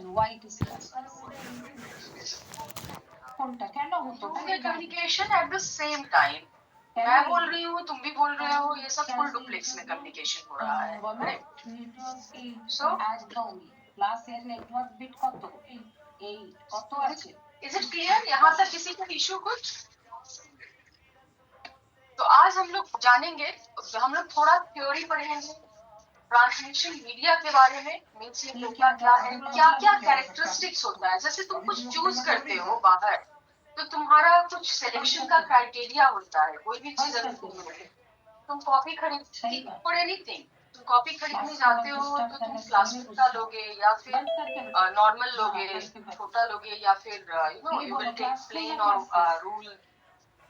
White slash কোনটা কেন হতো communication at the same time मैं बोल रही हूँ तुम भी बोल रहे हो ये सब फुल डुप्लेक्स में कम्युनिकेशन हो रहा है সো একদম ক্লাস এর নেটওয়ার্ক বিট কত 8 কত আছে इज इट क्लियर यहाँ तक किसी का इशू कुछ तो आज हम लोग जानेंगे हम लोग थोड़ा थ्योरी पढ़ेंगे ट्रांसमिशन मीडिया के बारे में मीन्स ये होता क्या है क्या क्या कैरेक्टरिस्टिक्स होता है जैसे तुम कुछ चूज करते हो बाहर तो तुम्हारा कुछ सिलेक्शन का क्राइटेरिया होता है कोई भी चीज अगर तुम कॉपी खरीद फॉर एनीथिंग तुम कॉपी खरीदने जाते हो तो तुम प्लास्टिक का लोगे या फिर नॉर्मल लोगे छोटा लोगे या फिर you know you will take plane और rule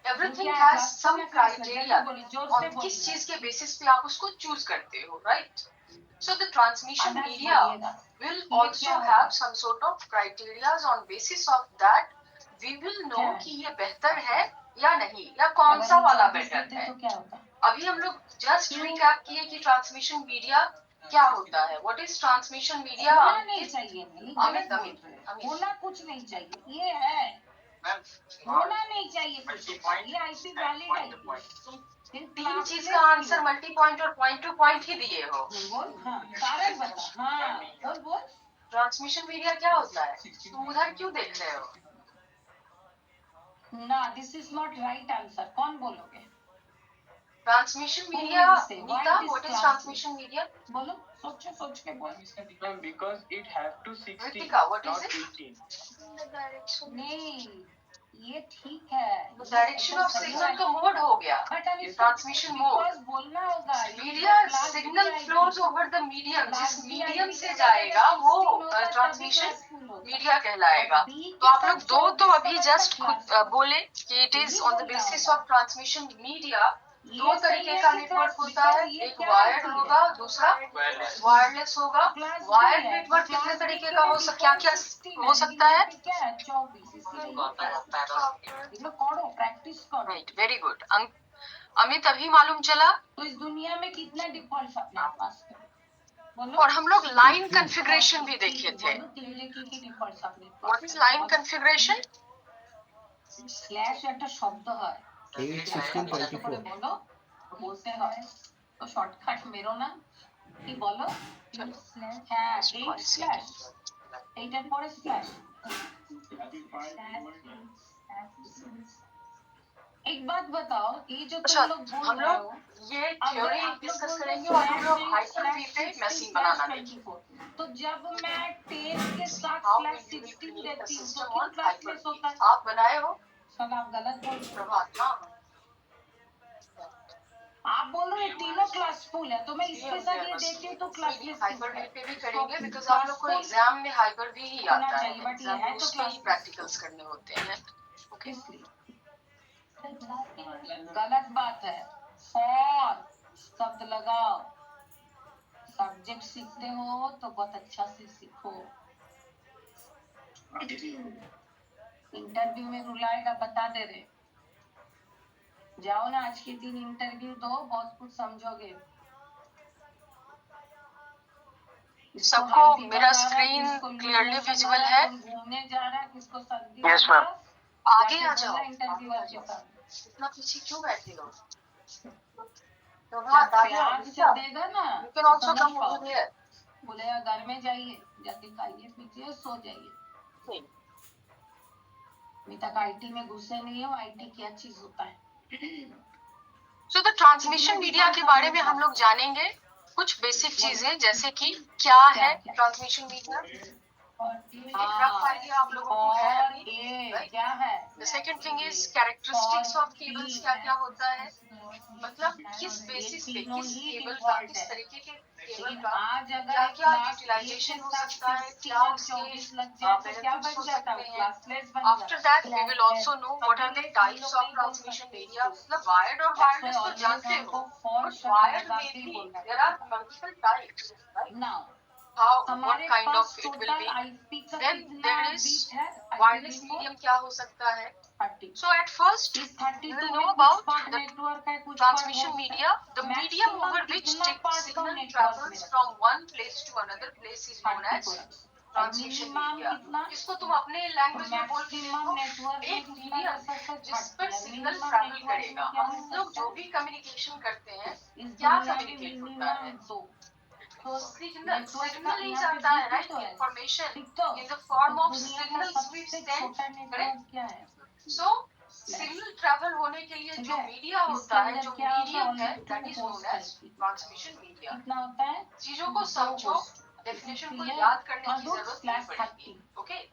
everything has some criteria और किस चीज के बेसिस पे आप उसको चूज करते हो right So the transmission media will also have some sort of criteria on basis of that we will know कि ये बेहतर है या नहीं या कौन सा वाला बेहतर है अभी हम लोग जस्ट रिकैप किए कि ट्रांसमिशन मीडिया क्या होता है what is transmission media Amit होना कुछ नहीं चाहिए ये है होना नहीं चाहिए कुछ ये आईपी वैलिड है तीन चीज का आंसर मल्टी पॉइंट और पॉइंट टू पॉइंट ही दिए हो ट्रांसमिशन मीडिया क्या होता है तुम उधर क्यों देख रहे हो ना this is not right answer कौन बोलोगे transmission media Nita what is transmission media बोलो सोच के बोलो because it have to 60 Ritika, what is it? नहीं ये ठीक है डायरेक्शन ऑफ सिग्नल तो मोड हो गया ट्रांसमिशन मोड बोलना होगा media signal flows over the medium जिस मीडियम से जाएगा वो ट्रांसमिशन मीडिया कहलाएगा तो आप लोग दो तो अभी जस्ट बोले कि it is on the basis of transmission media दो तरीके का नेटवर्क होता है एक वायर्ड होगा दूसरा वायरलेस होगा वायर्ड नेटवर्क कितने तरीके का हो क्या क्या हो सकता है राइट वेरी गुड अमित अभी मालूम चला तो इस दुनिया में कितना डिफॉल्ट अपने पास और हम लोग लाइन कॉन्फ़िगरेशन भी देखे थे what is line configuration slash একটা শব্দ হয় 8:16:24 বলো বলতে হয় তো শর্টকাট মেরো না কি বলো হ্যাঁ 8 স্ল্যাশ এইটার পরে স্ল্যাশ एक बात बताओ ये जो तुम लोग बोल रहे हो ये थ्योरी डिस्कस करेंगे और हम लोग हाइपर-वी पे मैसिंग बनाना देखेंगे तो जब मैं 10 के साथ स्लैश 16 देती हूँ तो क्यों क्लासलेस होता है आप बनाए हो सब आप गलत बोल रहे हो प्रभात आप बोल रहे हो तीनों क्लास फुल है तो मैं इसके साथ ये देती हूँ तो क्लासलेस हाइपर-वी पे भी करेंगे बिकॉज़ आप लोग को एग्जाम में हाइपर-वी ही आता है बट ये है तो क्लास प्रैक्टिकल्स करने होते हैं ओके गलत बात है फॉर शब्द लगाओ सब्जेक्ट सीखते हो तो बहुत अच्छा से सीखो इंटरव्यू में रुलाएगा बता दे रहे जाओ ना आज के दिन इंटरव्यू दो बहुत कुछ समझोगे सबको मेरा स्क्रीन क्लियरली विजुअल है घूमने जा रहा है किसको सर्दी यस मैम आगे आ जाओ इंटरव्यू इतना पीछे क्यों बैठे हो प्यार से देगा ना you can also come over here बोलेगा घर में जाइए जल्दी खाइए पीजिए सो जाइए अभी तक आईटी में घुसे नहीं हो आईटी क्या चीज होता है सो द ट्रांसमिशन मीडिया के बारे में हम लोग जानेंगे कुछ बेसिक चीजें जैसे कि क्या है ट्रांसमिशन मीडिया रफ आइडिया आप लोगों को है क्या है the second thing is characteristics of cables क्या क्या होता है मतलब किस बेसिस पे किस केबल का किस तरीके के केबल का क्या क्या यूटिलाइजेशन हो सकता है क्या उसके बेनिफिट्स हो सकते हैं after that we will also know what are the types of transmission media मतलब वायर्ड और वायरलेस तो जानते हो बट वायर्ड में भी there are multiple types now how what kind of it will be then there is wireless medium क्या हो सकता है so at first we will know about the transmission media the medium over which signal travels from one place to another place is known as transmission minimum media, कितना, इसको तुम अपने language में बोल के मैक्सिमम देखो, नेटवर्क में एक कितना मीडियम दस जिस पर सिग्नल मिनिमम ट्रैवल नेटवर्क में करेगा। क्या हम हो लोग सकता जो है भी कम्युनिकेशन करते हैं इस क्या दुनिया में? कम्युनिकेट होता है? मिनिमम दो तो सिग्नल नेटवर्क सिग्नल ही यहाँ पे जाता है, भी राइट, तो है, इंफॉर्मेशन ठीक तो? इन द फॉर्म ऑफ दुनिया का सिग्नल वी सबसे सेंड, छोटा करेक्ट? नेटवर्क क्या है? सो सिग्नल ट्रैवल होने के लिए ठीक जो है, मीडिया इसके होता है, अंदर जो क्या होता है? मीडियम है, only that two is known host as है। Transmission media. कितना होता है? चीजों को दो समझो, host। डेफिनेशन को Clear? याद करने हाँ, की दो जरूरत नहीं slash पड़ेगी। 30 okay,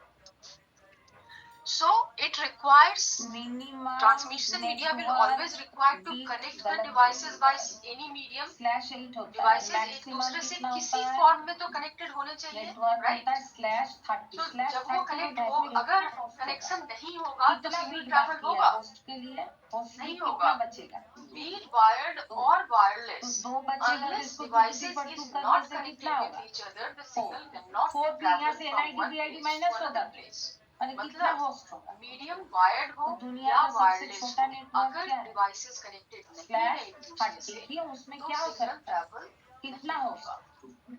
so it requires minimum transmission media will always require to connect the devices by any medium. Slash 8 होता है। डिवाइसेस एक मैक्सिमम दूसरे से कितना किसी होता है? फॉर्म में तो कनेक्टेड होने चाहिए, नेटवर्क राइट? होता है स्लैश 30। तो स्लैश जब वो 30 कनेक्ट में हो, वैसे अगर कितना host कनेक्शन होगा? नहीं होगा तो कितना सिग्नल बीट ट्रैवल बाकी है होगा, होस्ट के लिए? होस्ट नहीं कितना होगा। बचेगा? be it wired or तो wireless, दो बचेगा तो unless इसको devices 2 is करने not से connected कितना with होगा? each other, the signal cannot 4 फिर यहाँ travel से from one NIDBID place minus to होगा another place. और कितना मतलब होस्ट होगा? मीडियम वायर्ड हो तो दुनिया या का सबसे वायरलेस छोटा हो, नेटवर्क अगर क्या है? डिवाइसेस कनेक्टेड नहीं है स्लैश एक दूसरे 30 से की उसमें तो क्या हो सिग्नल सकता है? ट्रैवल कितना नहीं होगा? होगा।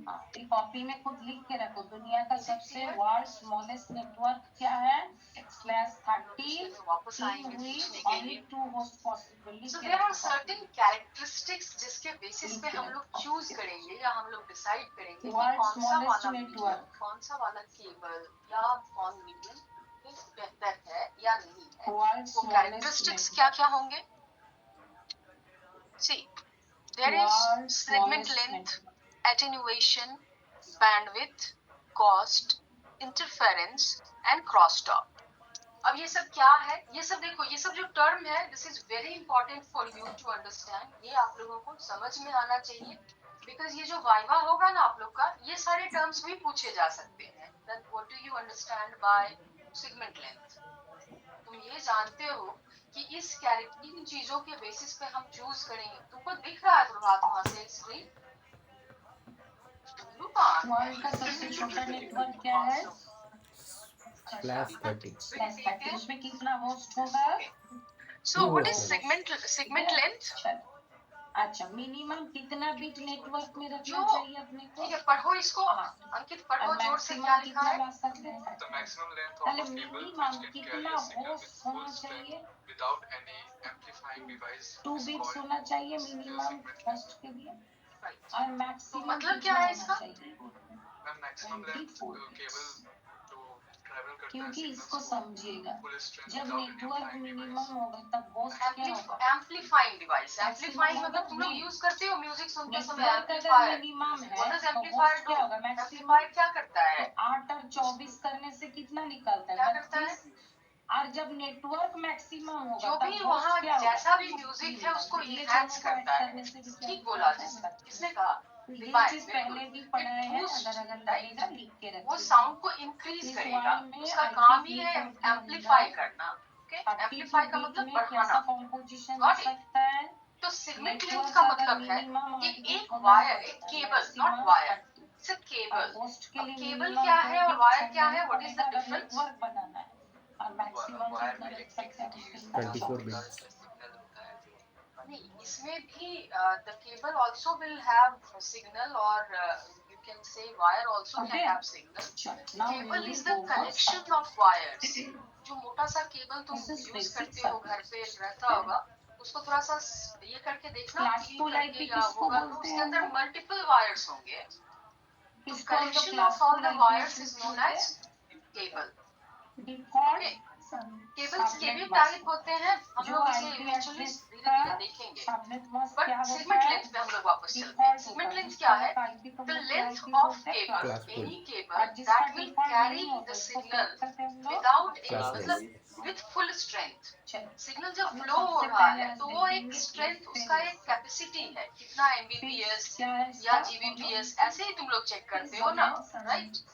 हाँ, ये कॉपी में खुद लिख के रखो। दुनिया का Is it सबसे clear? वर्ल्ड स्मॉलेस्ट नेटवर्क क्या है? स्लैश हम लोग इसके 30 में वापस in आएंगे which पूछने के only लिए। 2 hosts possible। लिख So के there are रखो certain कॉपी में। characteristics जिसके बेसिस पे लिख के हम लोग रखो। चूज करेंगे या हम लोग डिसाइड करेंगे कि World's कौन सा smallest वाला मीडियम, network। कौन सा वाला केबल या कौन मीडियम बेहतर है या नहीं है। World's वो smallest कैरेक्टरिस्टिक्स network। क्या क्या होंगे? See, there is World's segment smallest length, network। attenuation, bandwidth, cost, interference and crosstalk. अब ये सब क्या है? ये सब देखो, ये सब जो टर्म है, this is very important for you to understand. ये आप लोगों को समझ में आना चाहिए, बिकॉज ये जो वाइवा होगा ना आप लोग का, ये सारे टर्म्स भी पूछे जा सकते हैं। That what do you understand by segment length? तुम ये जानते हो कि इन चीजों के बेसिस पे हम चूज करेंगे। तुमको दिख रहा है प्रभात वहां से स्क्रीन? वर्ल्ड का सबसे छोटा नेटवर्क क्या है? Slash 30. स्लैश 30। उसमें कितना होस्ट होगा? So what is Two segment length? चलो, अच्छा, मिनिमम कितना बिट नेटवर्क में रखना जो चाहिए अपने को? ठीक है, पढ़ो इसको। अंकित पढ़ो जोर से, क्या लिखा है? ला सकते हैं? The maximum length पहले of a cable minimum which can कितना carry a signal with host full होना strength चाहिए? without any amplifying device 2 is bits called होना चाहिए मिनिमम segment होस्ट के लिए। Right. और मैक्सिमम मतलब कितना क्या है होना इसका? चाहिए? the maximum length 24 cable to travel करता है क्योंकि signals इसको को समझिएगा, full strength जब without any network amplifying minimum device. होगा तब होस्ट क्या होगा? Amplifying device. एम्पलीफाइंग Maximum मतलब तुम लोग नहीं। यूज करते हो म्यूजिक सुनते समय नेटवर्क अगर एम्पलीफायर। मिनिमम है व्हाट डज तो एम्पलीफायर होस्ट डू? क्या होगा? मैक्सिमम। एम्पलीफायर क्या करता तो है? 8 और 24 करने से कितना निकलता है? क्या करता है? 32। और जब नेटवर्क मैक्सिमम होगा जो तब भी होस्ट वहाँ क्या होगा? जैसा भी म्यूजिक है उसको ये इनहैंस दोनों को करता ऐड है। करने से भी क्या ठीक होता बोला है? जिसने, किसने कहा? ये Divine, चीज very पहले good. भी पढ़ाए हैं, boost, अगर अगर right? लगेगा लिख के वो रखिए। साउंड को इंक्रीज इस करेगा, वाले में उसका IP काम ही है के एम्पलीफाई अंदर करना। ओके, 32 एम्पलीफाई का बीट मतलब में कैसा बढ़ाना। कॉम्पोजिशन Got हो it? सकता है? तो सेगमेंट नेटवर्क लेंथ का अगर मतलब है मिनिमम कि 8 एक होना वायर, है, एक cable, maximum not wire, 30। It's a cable. Host के अब लिए केबल मिनिमम क्या है और 2 वायर बिट क्या है? छोड़ना व्हाट इज द पड़ेगा अगर डिफरेंस? नेटवर्क बनाना है। और मैक्सिमम कितना रख सकते हैं उसके लिए? 24 bits. नहीं, इसमें भी the cable also will have signal or you can say wire also Okay. can have signal. चलो, now Cable we is will the go for connection some. of wires. जो मोटा सा केबल तुम This is यूज basic करते हो, घर पे रहता होगा, उसको थोड़ा सा ये करके देखना, Class clean two करके light या किसको होगा तो बोलते उसके हैं अंदर हम? मल्टीपल वायर्स होंगे। तो इसको हम लोग connection class of all two the light wires use is known बोलते as हैं। cable. Default Okay. Cables subnet के भी mask। टाइप होते हैं, हम जो लोग इसे IP इवेंचुअली address धीरे का धीरे देखेंगे। सबनेट मास्क बट क्या होता सेगमेंट है? लेंथ पे हम लोग वापस चलते हैं। डिफॉल्ट सेगमेंट होता है। लेंथ क्या है? IP को द हम लेंथ IP ऑफ बोलते हैं, केबल, class Class एनी और केबल जिसका दैट विल डिफॉल्ट कैरी नहीं होता द उसको क्या सिग्नल करते हैं हम लोग? Without any, Classless. मतलब विथ फुल स्ट्रेंथ। चलो, सिग्नल जब हम लोग फ्लो हो सबसे रहा पहले है आज तो वो एक देखेंगे स्ट्रेंथ, fixed उसका pins। एक कैपेसिटी है, कितना Fixed एमबीपीएस क्या है या इसका? जीबीपीएस, ऐसे ही तुम लोग चेक करते हो ना, राइट?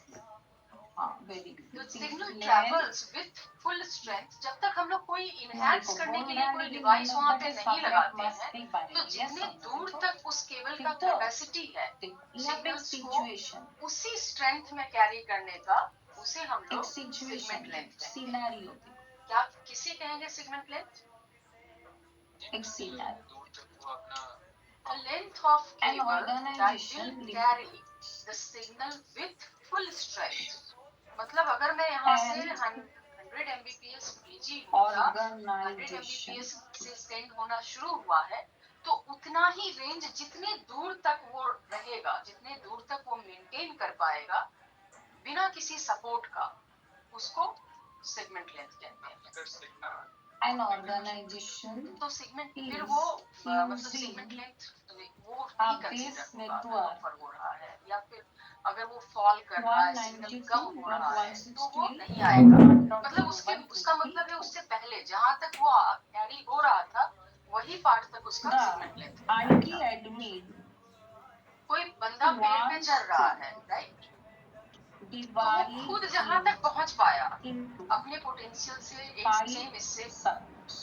हाँ, very The good. signal travels with full strength। जब तक हम लोग कोई इनहैंस करने के लिए कोई डिवाइस वहाँ पे नहीं लगाते हैं, तो जितने दूर तक उस केबल का कैपेसिटी है सिग्नल्स को उसी स्ट्रेंथ में कैरी करने का, उसे हम लोग सेगमेंट लेंथ कहेंगे। सिनेरियो क्या किसे कहेंगे सेगमेंट लेंथ? एक सिनेरियो दूर तक वो अपना The length of cable that will carry the signal with full strength. से 100 Mbps भेजी होगा, 100 ऑर्गेनाइजेशन Mbps से सेंड होना शुरू हुआ है, तो उतना ही रेंज जितने दूर तक वो रहेगा, जितने दूर तक वो मेंटेन कर पाएगा बिना किसी सपोर्ट का, उसको सेगमेंट लेंथ कहते हैं। अगर सिग्नल एन ऑर्गेनाइजेशन तो सेगमेंट is फिर वो मतलब using सेगमेंट लेंथ वो a नहीं base कंसीडर होगा अगर network ऑफर हो रहा है, या फिर अगर वो फॉल कर रहा है, सिग्नल कम हो रहा है, तो वो नहीं आएगा। मतलब उसके उसका मतलब है उससे पहले जहां तक वो कैरी हो रहा था वही पार्ट तक उसका segment length the IT admin कोई बंदा पेड़ पे चढ़ रहा है, राइट, तो वो divide खुद जहां तक पहुंच पाया into अपने पोटेंशियल से एक 5 सेम इससे subnets।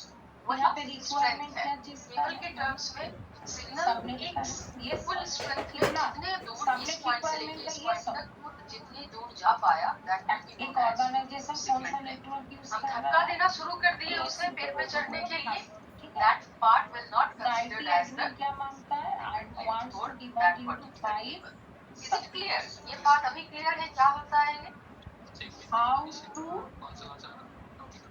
वही यहाँ पे स्ट्रेंथ रिक्वायरमेंट है। क्या चीज का केबल के टर्म्स में सिग्नल सबनेट एक का ये फुल स्ट्रेंथ में कितना जितने दूर इस सबनेट पॉइंट से रिक्वायरमेंट लेके इस है ये पॉइंट सब तक वो जितनी दूर जा पाया दैट विल बी एक नोन एज ऑर्गेनाइजेशन कौन सा सेगमेंट लेंथ। नेटवर्क यूज हम कर धक्का रहा है देना शुरू कर दिए ये उसने पेड़ पे चढ़ने के लिए, ठीक है that part will not the IT considered as the admin क्या मांगता है I wants to for divide that into particular 5 cable. Is it clear? ये बात अभी क्लियर है क्या होता है ये? हाउ टू कौन सा टॉपिक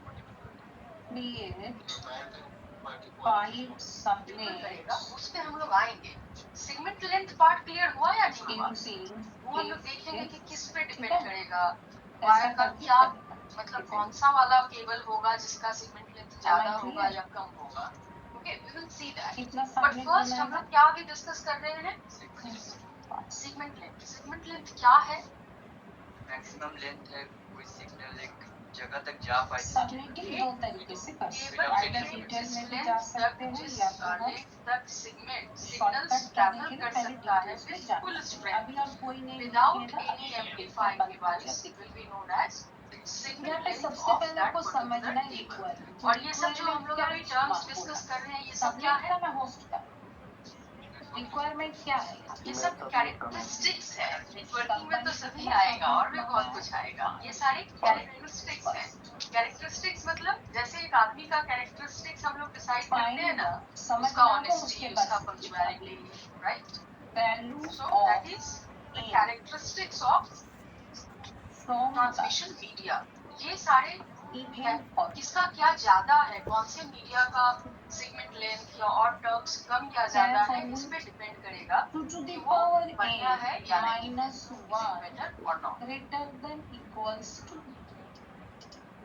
create बताया था बाकी 5 बिल्कुल subnets करेगा, उस पे हम लोग आएंगे। सेगमेंट लेंथ पार्ट क्लियर हुआ या नहीं हुआ? using वो हम लोग देखेंगे कि किस पे ठीक डिपेंड है करेगा, ऐसा वायर का करके क्या करेगा मतलब ठीक है कौन सा वाला केबल होगा जिसका सेगमेंट लेंथ ज्यादा Am I होगा clear? या कम होगा। Okay, we will see that. कितना बट सबनेट फर्स्ट हम बनाएगा लोग क्या अभी डिस्कस कर रहे हैं? Segment length. सेगमेंट लेंथ क्या है? मैक्सिमम लेंथ है कोई सिग्नल एक जगह तक जा पाए सबनेटिंग दो तरीके से कर सकते केबल हैं के आइदर जिस डिटेल में भी लेंथ जा तक सकते हैं जिस या फिर हम लेंथ तक सिग्नल्स शॉर्टकट ट्रैवल करने के लिए कर पहले सकता है डिटेल्स में विद जाना फुल है स्ट्रेंथ अभी और कोई नहीं without लिखेगा any मैं amplifying बंद कर device देती will be known as signal यहाँ पे length सबसे of पहले that आपको particular समझना है cable। रिक्वायरमेंट और ये सब जो हम लोग अभी टर्म्स डिस्कस कर रहे हैं ये सब क्या सबनेट है? का ना होस्ट का रिक्वायरमेंट क्या है ये सब कैरेक्टरिस्टिक्स है। नेटवर्किंग में तो सभी आएगा और भी बहुत कुछ आएगा। ये सारे कैरेक्टरिस्टिक्स हैं। कैरेक्टरिस्टिक्स मतलब जैसे एक आदमी का कैरेक्टरिस्टिक्स हम लोग डिसाइड करते हैं ना, उसका ऑनेस्टी, उसका punctuality, right? Value So of that is the characteristics of from transmission media. ये सारे इवेंट और किसका क्या ज्यादा है, कौन से मीडिया का सेगमेंट लेंथ या और टर्म्स कम या ज्यादा है, इस पे डिपेंड करेगा 2 to कि the वो power बढ़िया है n या नहीं, minus 1 बेटर और not. greater than equals to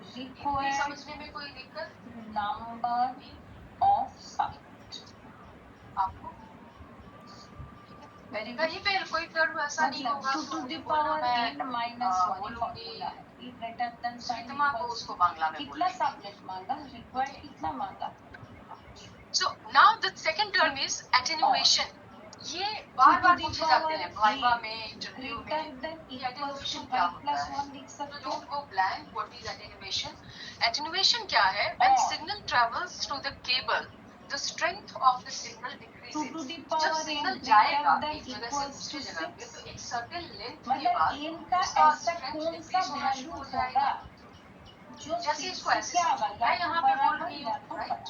इतनी required समझने में कोई दिक्कत number of subnet आपको? very good कहीं पे कोई टर्म ऐसा नहीं मतलब होगा 2 to the मुझे बोलना power मैं n minus 1 बोलूंगी फॉर्मूला है e greater than sign सीतमा को equals उसको बांग्ला में कितना बोलेंगे। सबनेट मांगा रिक्वायर्ड कितना मांगा So now the second term is attenuation. ये बार बार पूछे जाते हैं वाइवा में, इंटरव्यू greater में than कि equals to attenuation क्या 5 होता plus है। 1 लिख So सकते don't हैं go blank. What is attenuation? Attenuation क्या है? When और signal travels through the cable, the strength of the signal 2 decreases. to the जब power सिग्नल n जाएगा greater than एक जगह से equals to दूसरी जगह पे 6 तो एक सर्टेन लेंथ के मतलब बाद n का उसका ऐसा स्ट्रेंथ कौन सा डिक्रीज होना वैल्यू शुरू हो होगा जाएगा। जो जैसे 6 इसको से ऐसे क्या समझो, होगा मैं या तो यहाँ पे बोल बराबर रही या हूँ, तो राइट? बड़ा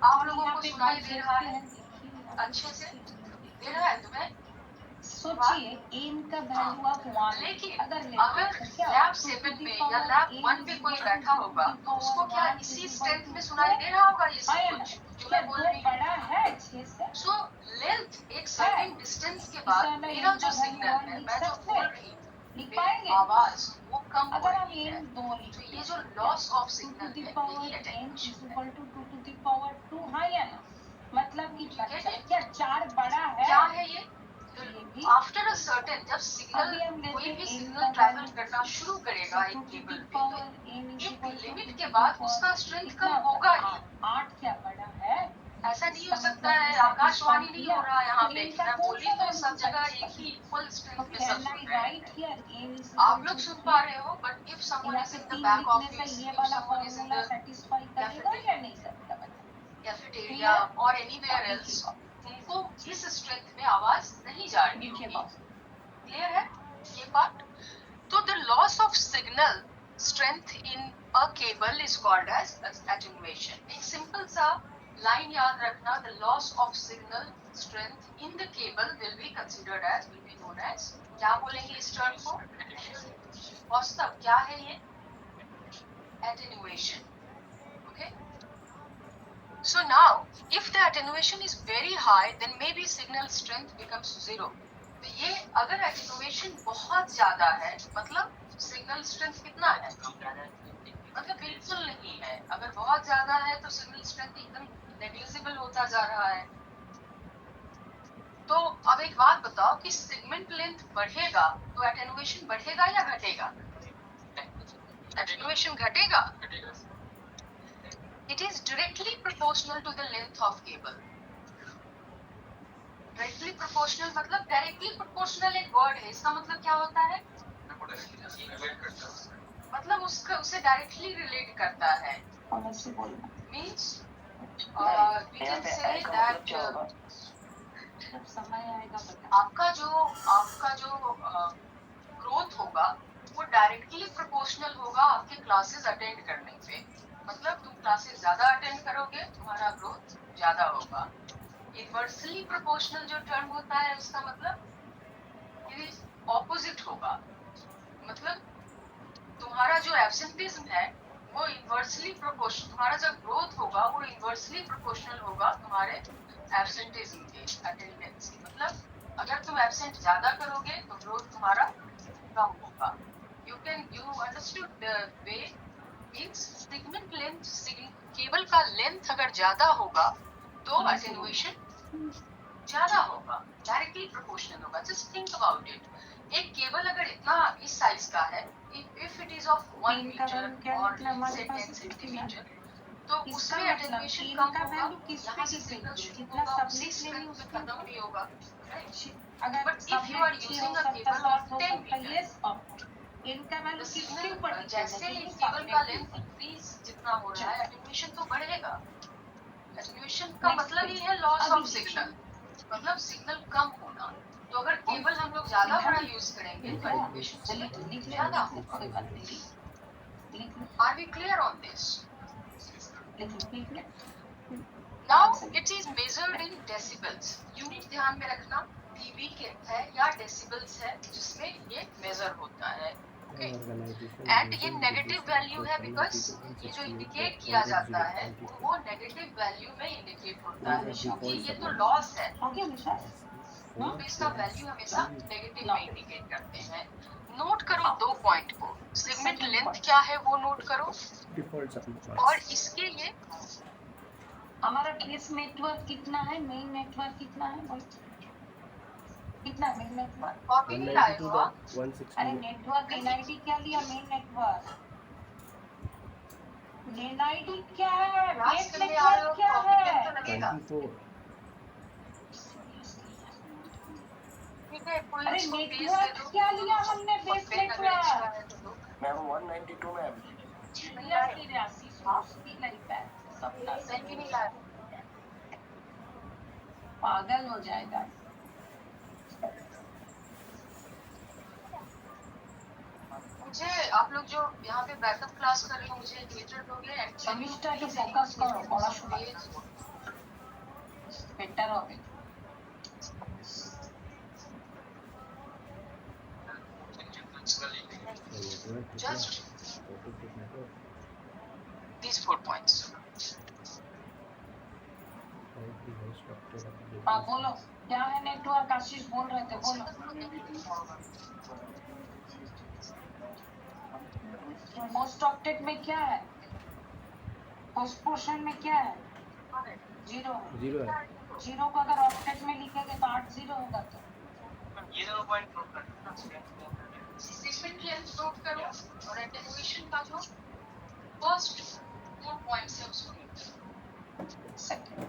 आप और लोगों यहाँ को पे एक सुनाई बार दे रहा देखते है हैं देखिए यहाँ पे अच्छे से? देखिए। दे रहा है तुम्हें? सोचिए n का वैल्यू आप 1 लेकिन अगर लेते अगर हैं तो क्या लैब होगा? 2 7 to the में power या लैब n 1 पे is कोई equal बैठा to होगा 2 to the तो उसको power क्या 1 इसी is equal स्ट्रेंथ to में सुनाई 4 दे रहा होगा ये सब आया ना? कुछ जो क्या मैं बोल 2 रही हूँ। बड़ा है 6 से सो लेंथ एक सर्टेन डिस्टेंस के बाद इसे हमें मेरा n जो का सिग्नल वैल्यू है, लिख मैं जो सकते बोल हैं रही हूँ, लिख मेरी पाएंगे आवाज वो कम हो अगर हम रही है। n 2 तो लिखते ये हैं जो तो क्या loss of 2 to signal the है power यही n अटेन्यूएशन is है। equal to 2 to the power 2 हाँ या ना मतलब कि ठीक है अच्छा ये? क्या 4 बड़ा है क्या है ये? ये भी आफ्टर अ सर्टेन जब सिग्नल अभी हम कोई लेते भी हैं n सिग्नल का ट्रैवल वैल्यू करना शुरू करेगा एक 2 to केबल the पे power n is एक equal to 2 लिमिट to के the बाद power उसका स्ट्रेंथ कितना कम होगा होगा ही। 8 क्या बड़ा है ऐसा नहीं हो इसका सकता मतलब है, ये आकाशवाणी satisfy नहीं किया हो रहा यहाँ तो पे n कि का मैं कौन बोली सा तो वैल्यू सब जगह satisfy एक ही फुल तो स्ट्रेंथ में सब कैन सुन आई रहे राइट हैं। हियर n is आप equal लोग to सुन 3 पा रहे हो, बट इफ समवन यहाँ इज पे इन द 3 बैक लिखने से ऑफिस, ये इफ वाला someone is in formula the satisfy करेगा या नहीं करेगा बताइए कैफेटेरिया क्लियर और एनीवेयर एल्स, उनको इस स्ट्रेंथ में आवाज नहीं जा रही देखिए होगी। बॉस क्लियर है ये पार्ट? तो the loss of signal strength in a cable is called as attenuation. एक सिंपल सा लाइन याद रखना, the loss of signal strength in the cable will be considered as, will be known as, क्या बोलेंगे इस term को? वास्तव क्या है ये? attenuation. Okay. So now, if the attenuation is very high, then maybe signal strength becomes 0. तो ये अगर attenuation बहुत ज्यादा है, मतलब signal strength कितना है? मतलब बिल्कुल नहीं है. अगर बहुत ज्यादा है तो signal strength एकदम negligible होता जा रहा है. तो अब एक बात बताओ कि segment length बढ़ेगा तो attenuation बढ़ेगा या घटेगा? Attenuation घटेगा. It is directly proportional to the length of cable. Directly proportional मतलब directly proportional एक word है. इसका मतलब क्या होता है? मतलब उसे directly relate करता है. Means we can say that आपका जो growth होगा वो directly proportional होगा आपके classes attend करने पे. मतलब तुम क्लासेस ज्यादा अटेंड करोगे तुम्हारा ग्रोथ ज्यादा होगा. इनवर्सली प्रोपोर्शनल जो टर्म होता है उसका मतलब ये ऑपोजिट होगा. मतलब तुम्हारा जो एब्सेंटिज्म है वो इनवर्सली प्रोपोर्शनल, तुम्हारा जब ग्रोथ होगा वो इनवर्सली प्रोपोर्शनल होगा तुम्हारे एब्सेंटिज्म के अटेंडेंस के. मतलब अगर तुम एब्सेंट ज्यादा करोगे तो ग्रोथ तुम्हारा कम होगा. you understood the way. Means segment length, cable का लेंथ अगर ज्यादा होगा तो अटेन्युएशन ज्यादा होगा, डायरेक्टली प्रोपोर्शनल होगा. Just think about it. एक केबल अगर इतना इस साइज का है, if it is of 1 metre और से 10 सेंटीमीटर, तो उसमें अटेन्युएशन कम होगा. यहाँ से सिग्नल शुरू होगा उसी स्ट्रेंथ में खत्म भी होगा. But if you are using a cable of 10 metre, इनका वैल्यू किसके ऊपर जैसे केबल का लेंथ इंक्रीज जितना हो रहा है एटेन्युएशन तो बढ़ेगा. एटेन्युएशन का मतलब ही है लॉस ऑफ सिग्नल, मतलब सिग्नल कम होना. तो अगर केबल हम लोग ज्यादा बड़ा यूज करेंगे तो एटेन्युएशन ज्यादा होगा. Are we clear on this? Now it is measured in decibels. Unit ध्यान में रखना, dB के है या डेसिबल्स है जिसमें ये मेजर होता है. एंड ये नेगेटिव वैल्यू है बिकॉज ये जो इंडिकेट किया जाता है वो नेगेटिव वैल्यू में इंडिकेट होता है क्योंकि ये तो लॉस है. तो इसका वैल्यू हमेशा नेगेटिव में इंडिकेट करते हैं. नोट करो 2 पॉइंट को. सेगमेंट लेंथ क्या है वो नोट करो, और इसके ये हमारा केस नेटवर्क कितना है, मेन नेटवर्क कितना है, कितना मेन नेटवर्क. कॉपी नहीं लाए हो? अरे नेटवर्क एनआईडी क्या लिया, मेन नेटवर्क एनआईडी क्या है, बेस नेटवर्क क्या है. अरे नेटवर्क क्या लिया हमने, बेस नेटवर्क. Ma'am 192 ma'am. पागल हो जाएगा. मुझे आप लोग जो यहाँ पे बैकअप क्लास कर रहे हो मुझे लेटर दोगे. शमिष्ठा जो फोकस करो পড়াশোনা বেটার হবে. Just these 4 points. हाँ बोलो क्या है नेटवर्क. आशीष बोल रहे थे, बोलो. मोस्ट ऑक्टेट में क्या है, फर्स्ट पोर्शन में क्या है, 0 है. 0 को अगर ऑक्टेट में लिखेंगे तो 8 0 होगा. तो ये दोनों पॉइंट नोट करना. सेगमेंट लेंथ नोट करो और एटेन्युएशन का जो फर्स्ट 4 पॉइंट्स है उसको नोट करो. सेकंड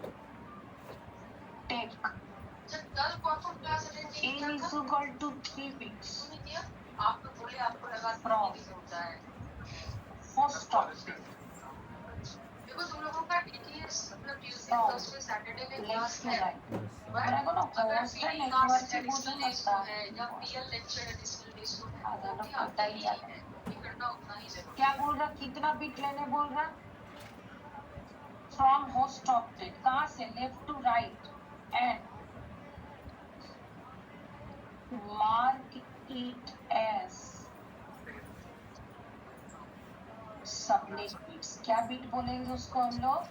टेक जब 10 कौन class attend n is equal to 3 bits नहीं किया आप तो बोले आपको लगा कि होता है फर्स्ट ऑक्टेट. देखो तुम लोगों का टीटीएस मतलब ट्यूसडे थर्सडे सैटरडे में क्लास है. मेरे को ना अगर पोस्ट है पीटी नेटवर्क क्लास से बोल एडिशनल सकता डेज है या पीएल लेक्चर एडिशनल डेज को है आधा वो लोग क्या पता ही है ये करना उतना ही जरूरी क्या बोल रहा, कितना बिट लेने बोल रहा. फ्रॉम होस्ट ऑक्टेट कहाँ से, left to right and mark it as subnet bits, क्या बिट बोलेंगे उसको हम लोग?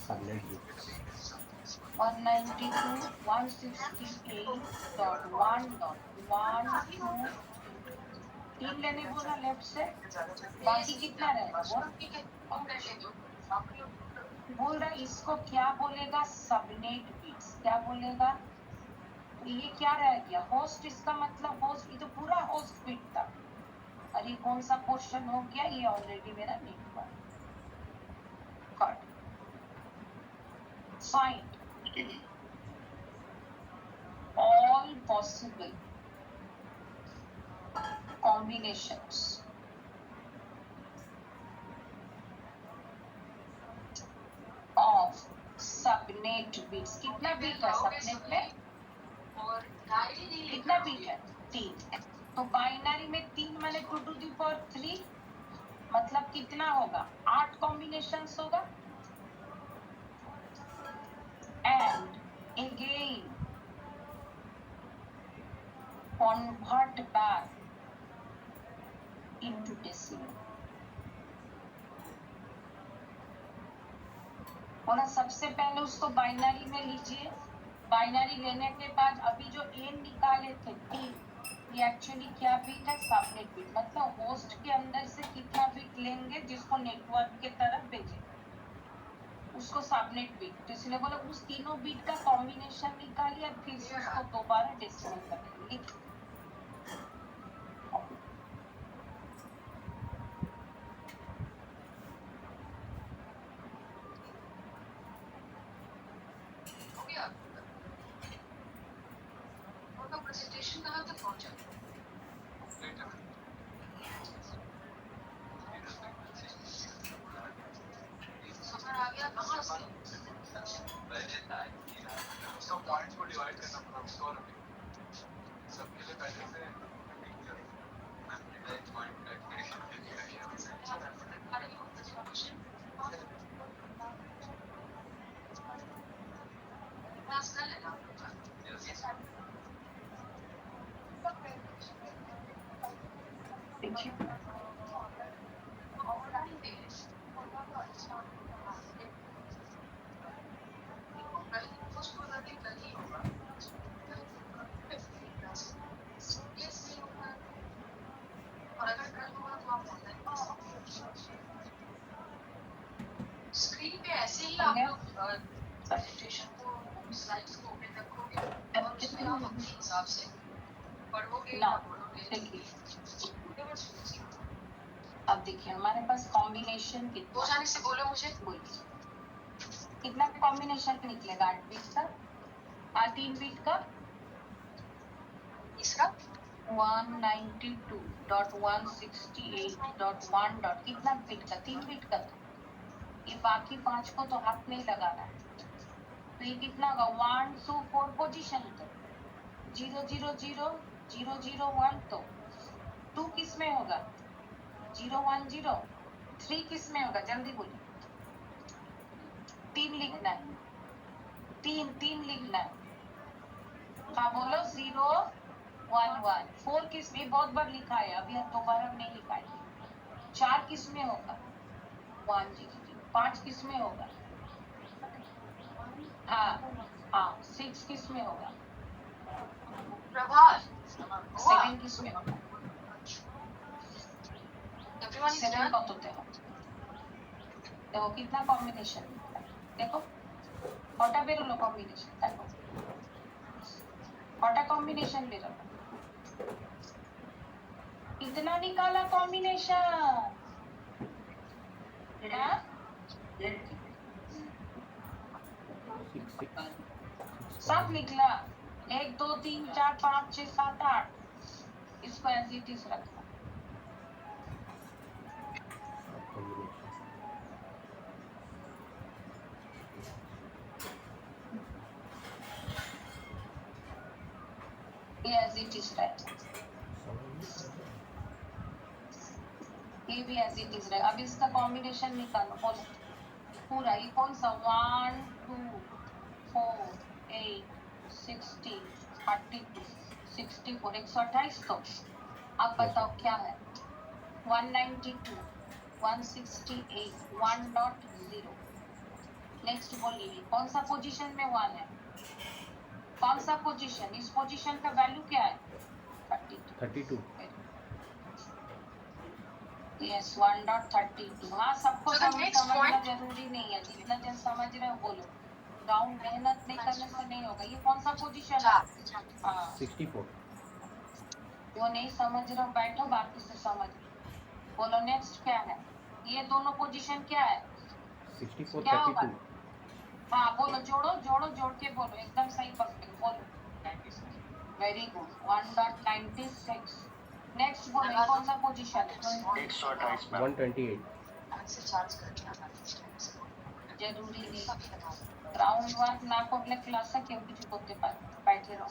सबनेट बिट्स 192.168.1.12 तीन लेने बोला लेफ्ट से, बाकी कितना रहेगा बोल? ठीक है तुम कर ले दो बोल रहा है इसको क्या बोलेगा? Subnet bits. क्या बोलेगा? तो ये क्या रह गया? होस्ट। इसका मतलब होस्ट, ये तो पूरा होस्ट बिट था। और ये कौन सा क्वेश्चन हो गया? ये ऑलरेडी मेरा network cut. Find all possible combinations of subnet bits. कितना बिट है सबनेट में? और डायरी नहीं कितना बिट है? 3। तो बाइनरी में 3 माने 2 to the power 3, मतलब कितना होगा? 8 कॉम्बिनेशंस होगा। And again convert back into decimal। और सबसे पहले उसको बाइनरी में लीजिए। बाइनरी लेने के बाद अभी जो एन निकाले थे 3, ये एक्चुअली क्या बिट है? Subnet bit. मतलब होस्ट के अंदर से कितना बिट लेंगे जिसको नेटवर्क के तरफ भेजेंगे उसको सबनेट बिट। तो इसलिए बोला उस तीनों बिट का कॉम्बिनेशन निकालिए और फिर से उसको दोबारा डेसिमल करेंगे। हो गया आपका प्रेजेंटेशन कहाँ तक पहुँचा? समझ आ गया कहाँ से? उसका पॉइंट्स को डिवाइड करना पड़ा उसको और सबके लिए पहले से क्लास कर लेना आप लोग का। देखिए स्क्रीन पे ऐसे ही आप लोग प्रेजेंटेशन को स्लाइड्स को ओपन रखोगे और उसमें आप अपने हिसाब से पढ़ोगे ना या बोलोगे। देखिए, अब देखिए हमारे पास कॉम्बिनेशन दो कितना जाने से बोलो मुझे। बोलिए कितना कॉम्बिनेशन निकलेगा? 8 बिट का, 3 बिट का तीसरा 192.168.1 डॉट कितना बिट का? 3 बिट का। तो ये बाकी 5 को तो हाथ नहीं लगाना है। तो ये कितना होगा? 1 to 4 पोजीशन। तो 0 0 0 0 0 1 तो 2 किस में होगा? 0 1 0। 3 किस में होगा? जल्दी बोलिए। 3 लिखना है। 3 लिखना है। हाँ बोलो। 0 1 1। 4 किस में? बहुत बार लिखा है, अभी दोबारा नहीं लिखा है। 4 किस में होगा? 1 0 0। 5 किस में होगा? हाँ 6 किस में होगा? प्रभात 7 किस में होगा? Everyone is 7 done. कत होते हो? देखो कितना कॉम्बिनेशन देखो कटा बेरोलो कॉम्बिनेशन देखो कटा कॉम्बिनेशन बेरोलो कितना निकाला कॉम्बिनेशन? सब निकला। 1 2 3 4 5 6 7 8। इसको एज इट इज रखना। ये एज इट इज रहेगा। ये भी एज इट इज रहेगा। अब इसका कॉम्बिनेशन निकालो। बोलो पूरा। ये कौन सा? 1 2 4 8 60 32 64 128। तो अब बताओ क्या है? 192 168 1.0। नेक्स्ट बोलिए कौन सा पोजीशन में 1 है, कौन सा पोजीशन, इस पोजीशन का वैल्यू क्या है 32। यस 1.32। हाँ सबको So the next समझना point- जरूरी नहीं है, जितना जन समझ रहे हो बोलो, राउंड मेहनत नहीं करने से नहीं होगा। ये कौन सा पोजीशन है, हाँ 64। जो नहीं समझ रहे हो बैठो, बाकी से समझ बोलो। नेक्स्ट क्या है, ये दोनों पोजीशन क्या है 64 क्या होगा? 32। हाँ बोलो, जोड़ो जोड़ो, जोड़ के बोलो, एकदम सही पकड़े बोलो। Very good 1.96। नेक्स्ट बोलो ये कौन सा पोजीशन है 128 मैम 128। से चार्ज करके आना जरूरी नहीं, राउंड 1 ना করলে ক্লাসে কেউ কিছু করতে পারে, বাইরে রও।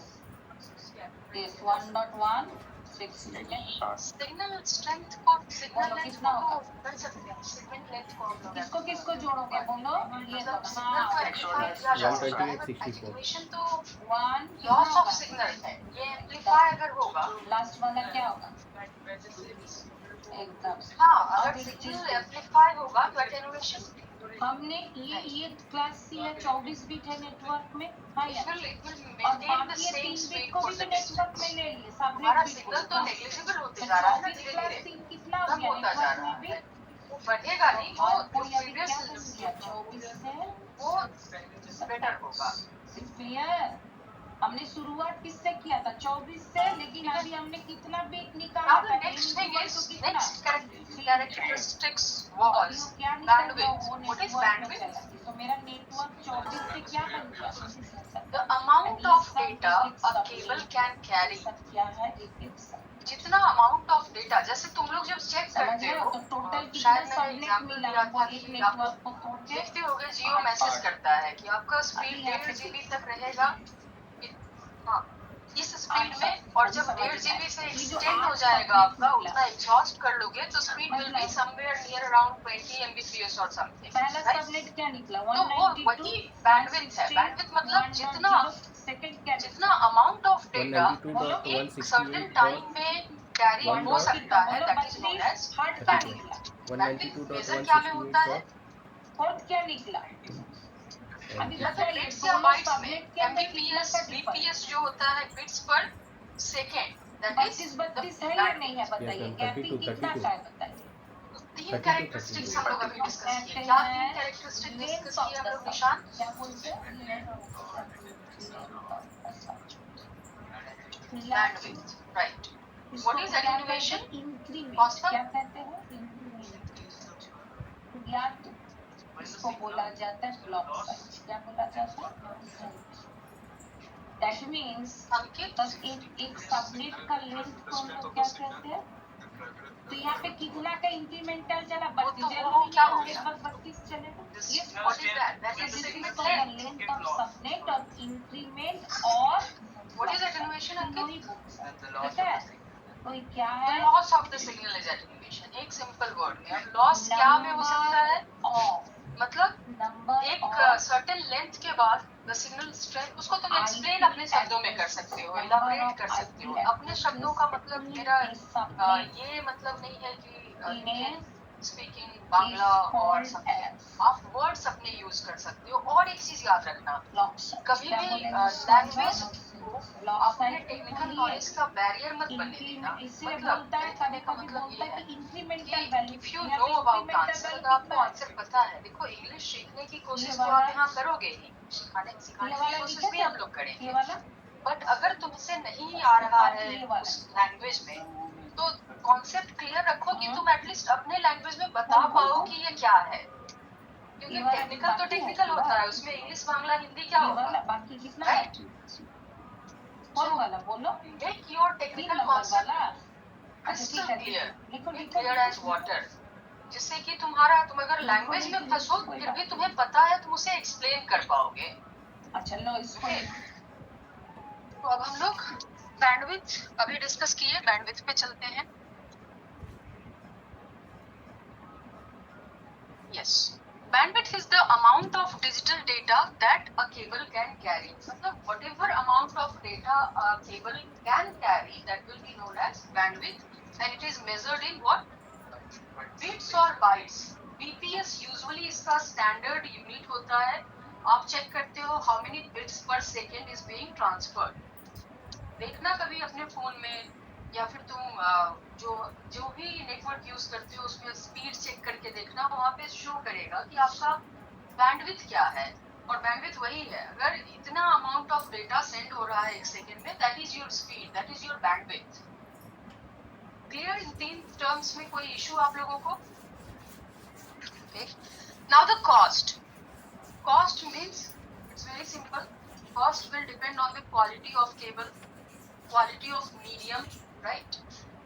यस 1.166। सिग्नल स्ट्रेंथ को सिग्नल बोलो लेंथ कितना को होगा? कर सकते हैं, सिग्नल लेंथ को हम लोग किसको किसको जोड़ोगे बोलो, ये तो सिग्नल को हाँ एम्पलीफाई किया जा सकता है, 128, 64। एजुकेशन तो 1 लॉस ऑफ सिग्नल है, ये एम्पलीफाई अगर होगा, लास्ट वाला क्या होगा एकदम। हाँ अब अगर एक चीज सिग्नल एम्पलीफाई होगा तो एटेन्युएशन हमने ये क्लास सी है 24 बिट है नेटवर्क में, हाँ या it will और maintain the बाकी ये same 3 speed बिट को for भी the तो नेटवर्क में distance. ले लिए, सबनेट हमारा बिट सिग्नल तो नेग्लिजिबल होते तो जा रहा है ना 24 धीरे प्लस धीरे 3 कितना हो कम गया होता जा नेटवर्क रहा में भी, है, वो बढ़ेगा नहीं, वो और जो कोई अभी क्या कर प्रीवियस दिया 24 से वो बेटर होगा। क्लियर। हमने शुरुआत किससे किया था 24 से, लेकिन अभी हमने कितना बिट निकाला Now था the next thing is तो कितना next characteristics अभी was वो क्या निकल गया bandwidth. वो What is नेटवर्क में bandwidth? चला गया, तो मेरा नेटवर्क 24 से क्या बन गया The amount of data a cable can carry. सब क्या है एक एक सब जितना अमाउंट ऑफ डेटा, जैसे तुम लोग जब चेक समझ करते रहे हो, हो, तो टोटल कितना शायद मैंने सबनेट एग्जाम्पल मिला दिया हमको था एक कि आप नेटवर्क को तोड़ के, देखते होगे जियो मैसेज करता है कि आपका स्पीड 1.5 GB तक रहेगा, हाँ इस स्पीड में, और जब 1.5 GB से एक्सटेंड हो जाएगा आपका, उतना एग्जॉस्ट कर लोगे तो speed will be somewhere near around 20 Mbps और समथिंग, पहला राइट? सबनेट क्या निकला तो वो वही बैंडविड्थ है, बैंडविड्थ मतलब जितना सेकंड क्या जितना अमाउंट ऑफ डेटा 192.168 एक सर्टेन टाइम में कैरी हो सकता है, that is known as hertz क्या निकला, मेजर क्या में होता है, फोर्थ क्या निकला, अभी या तो बताइए बिट्स या दोनों बाइट्स में, सबनेट के अंदर कितना एमबीपीएस का डिफरेंस, बीपीएस जो होता है बिट्स पर सेकेंड, दैट 32 है या नहीं है बताइए, ma'am, गैपिंग 32, कितना का है बताइए। तीन कैरेक्टरिस्टिक्स हम लोग अभी डिस्कस किए, क्या तीन कैरेक्टरिस्टिक्स डिस्कस किए हम लोग निशान? क्या बोलते हैं bandwidth, right. What is attenuation? Increment Constant? क्या कहते हैं इंक्रीमेंट, या इसको बोला जाता है ब्लॉक साइज, क्या बोला जाता है, दैट मींस अंकित बस एक सबनेट का लेंथ को हम लोग क्या कहते हैं, तो यहाँ पे कितना का इंक्रीमेंटल चला 32, जरूरी क्या नहीं हो हर एक गया? बार 32 चलेगा, ये what is that? That is this is signal called the length. length of subnet or increment or what is attenuation दोनों ही अंकित? books हैं, ठीक है, तो ये क्या The है loss of the signal is attenuation. एक सिंपल वर्ड में, अब लॉस क्या में हो सकता है? ऑफ मतलब नंबर एक सर्टेन लेंथ के बाद द सिग्नल स्ट्रेंथ, उसको तुम एक्सप्लेन अपने शब्दों में कर सकते हो, एलाबोरेट कर सकते हो अपने शब्दों का, मतलब मेरा ये मतलब नहीं है कि स्पीकिंग बांग्ला और समथिंग, आप वर्ड्स अपने यूज कर सकते हो। और एक चीज याद रखना, कभी भी लैंग्वेज को अपने टेक्निकल नॉलेज का बैरियर मत बनने देना। इसलिए मतलब बोलता है कहने का कभी मतलब ये बोलता है है कि इंक्रीमेंटल कि value, if you know about answer, अगर आपको आंसर पता है, देखो इंग्लिश सीखने की कोशिश तो आप यहाँ करोगे ही, सिखाने की कोशिश भी हम लोग करेंगे, ये वाला बट अगर तुमसे नहीं आ रहा है उस लैंग्वेज में, तो कॉन्सेप्ट क्लियर रखो कि तुम एटलीस्ट अपने लैंग्वेज में बता पाओ कि ये क्या है, क्योंकि टेक्निकल तो टेक्निकल होता है, उसमें इंग्लिश बांग्ला हिंदी क्या ये वाला होगा, बाकी कितना है, राइट? कौन वाला बोलो, make your 3 technical number concept वाला, क्रिस्टल क्लियर, लिखो क्लियर एज वाटर, जिससे कि तुम अगर लैंग्वेज में फंसो फिर भी तुम्हें पता है, तुम उसे एक्सप्लेन कर पाओगे। अच्छा लो इसको तो अब हम लोग बैंडविड्थ अभी डिस्कस किए, बैंडविड्थ पे चलते हैं। Yes, bandwidth is the amount of digital data that a cable can carry, मतलब whatever amount of data a cable can carry that will be known as bandwidth, and it is measured in what bits और bytes, bps usually इसका standard unit होता है। आप check करते हो how many bits per second is being transferred. देखना कभी अपने फोन में, या फिर तुम जो जो भी नेटवर्क यूज करते हो उसमें स्पीड चेक करके देखना, वहां पे शो करेगा कि आपका बैंडविड्थ क्या है। और बैंडविड्थ वही है, अगर इतना अमाउंट ऑफ डेटा सेंड हो रहा है एक सेकेंड में, that is your speed, that is your bandwidth. Clear? इन तीन टर्म्स में कोई इशू आप लोगों को? Now the cost. Cost means it's very simple. Cost will depend on the quality of cable, quality of medium, right?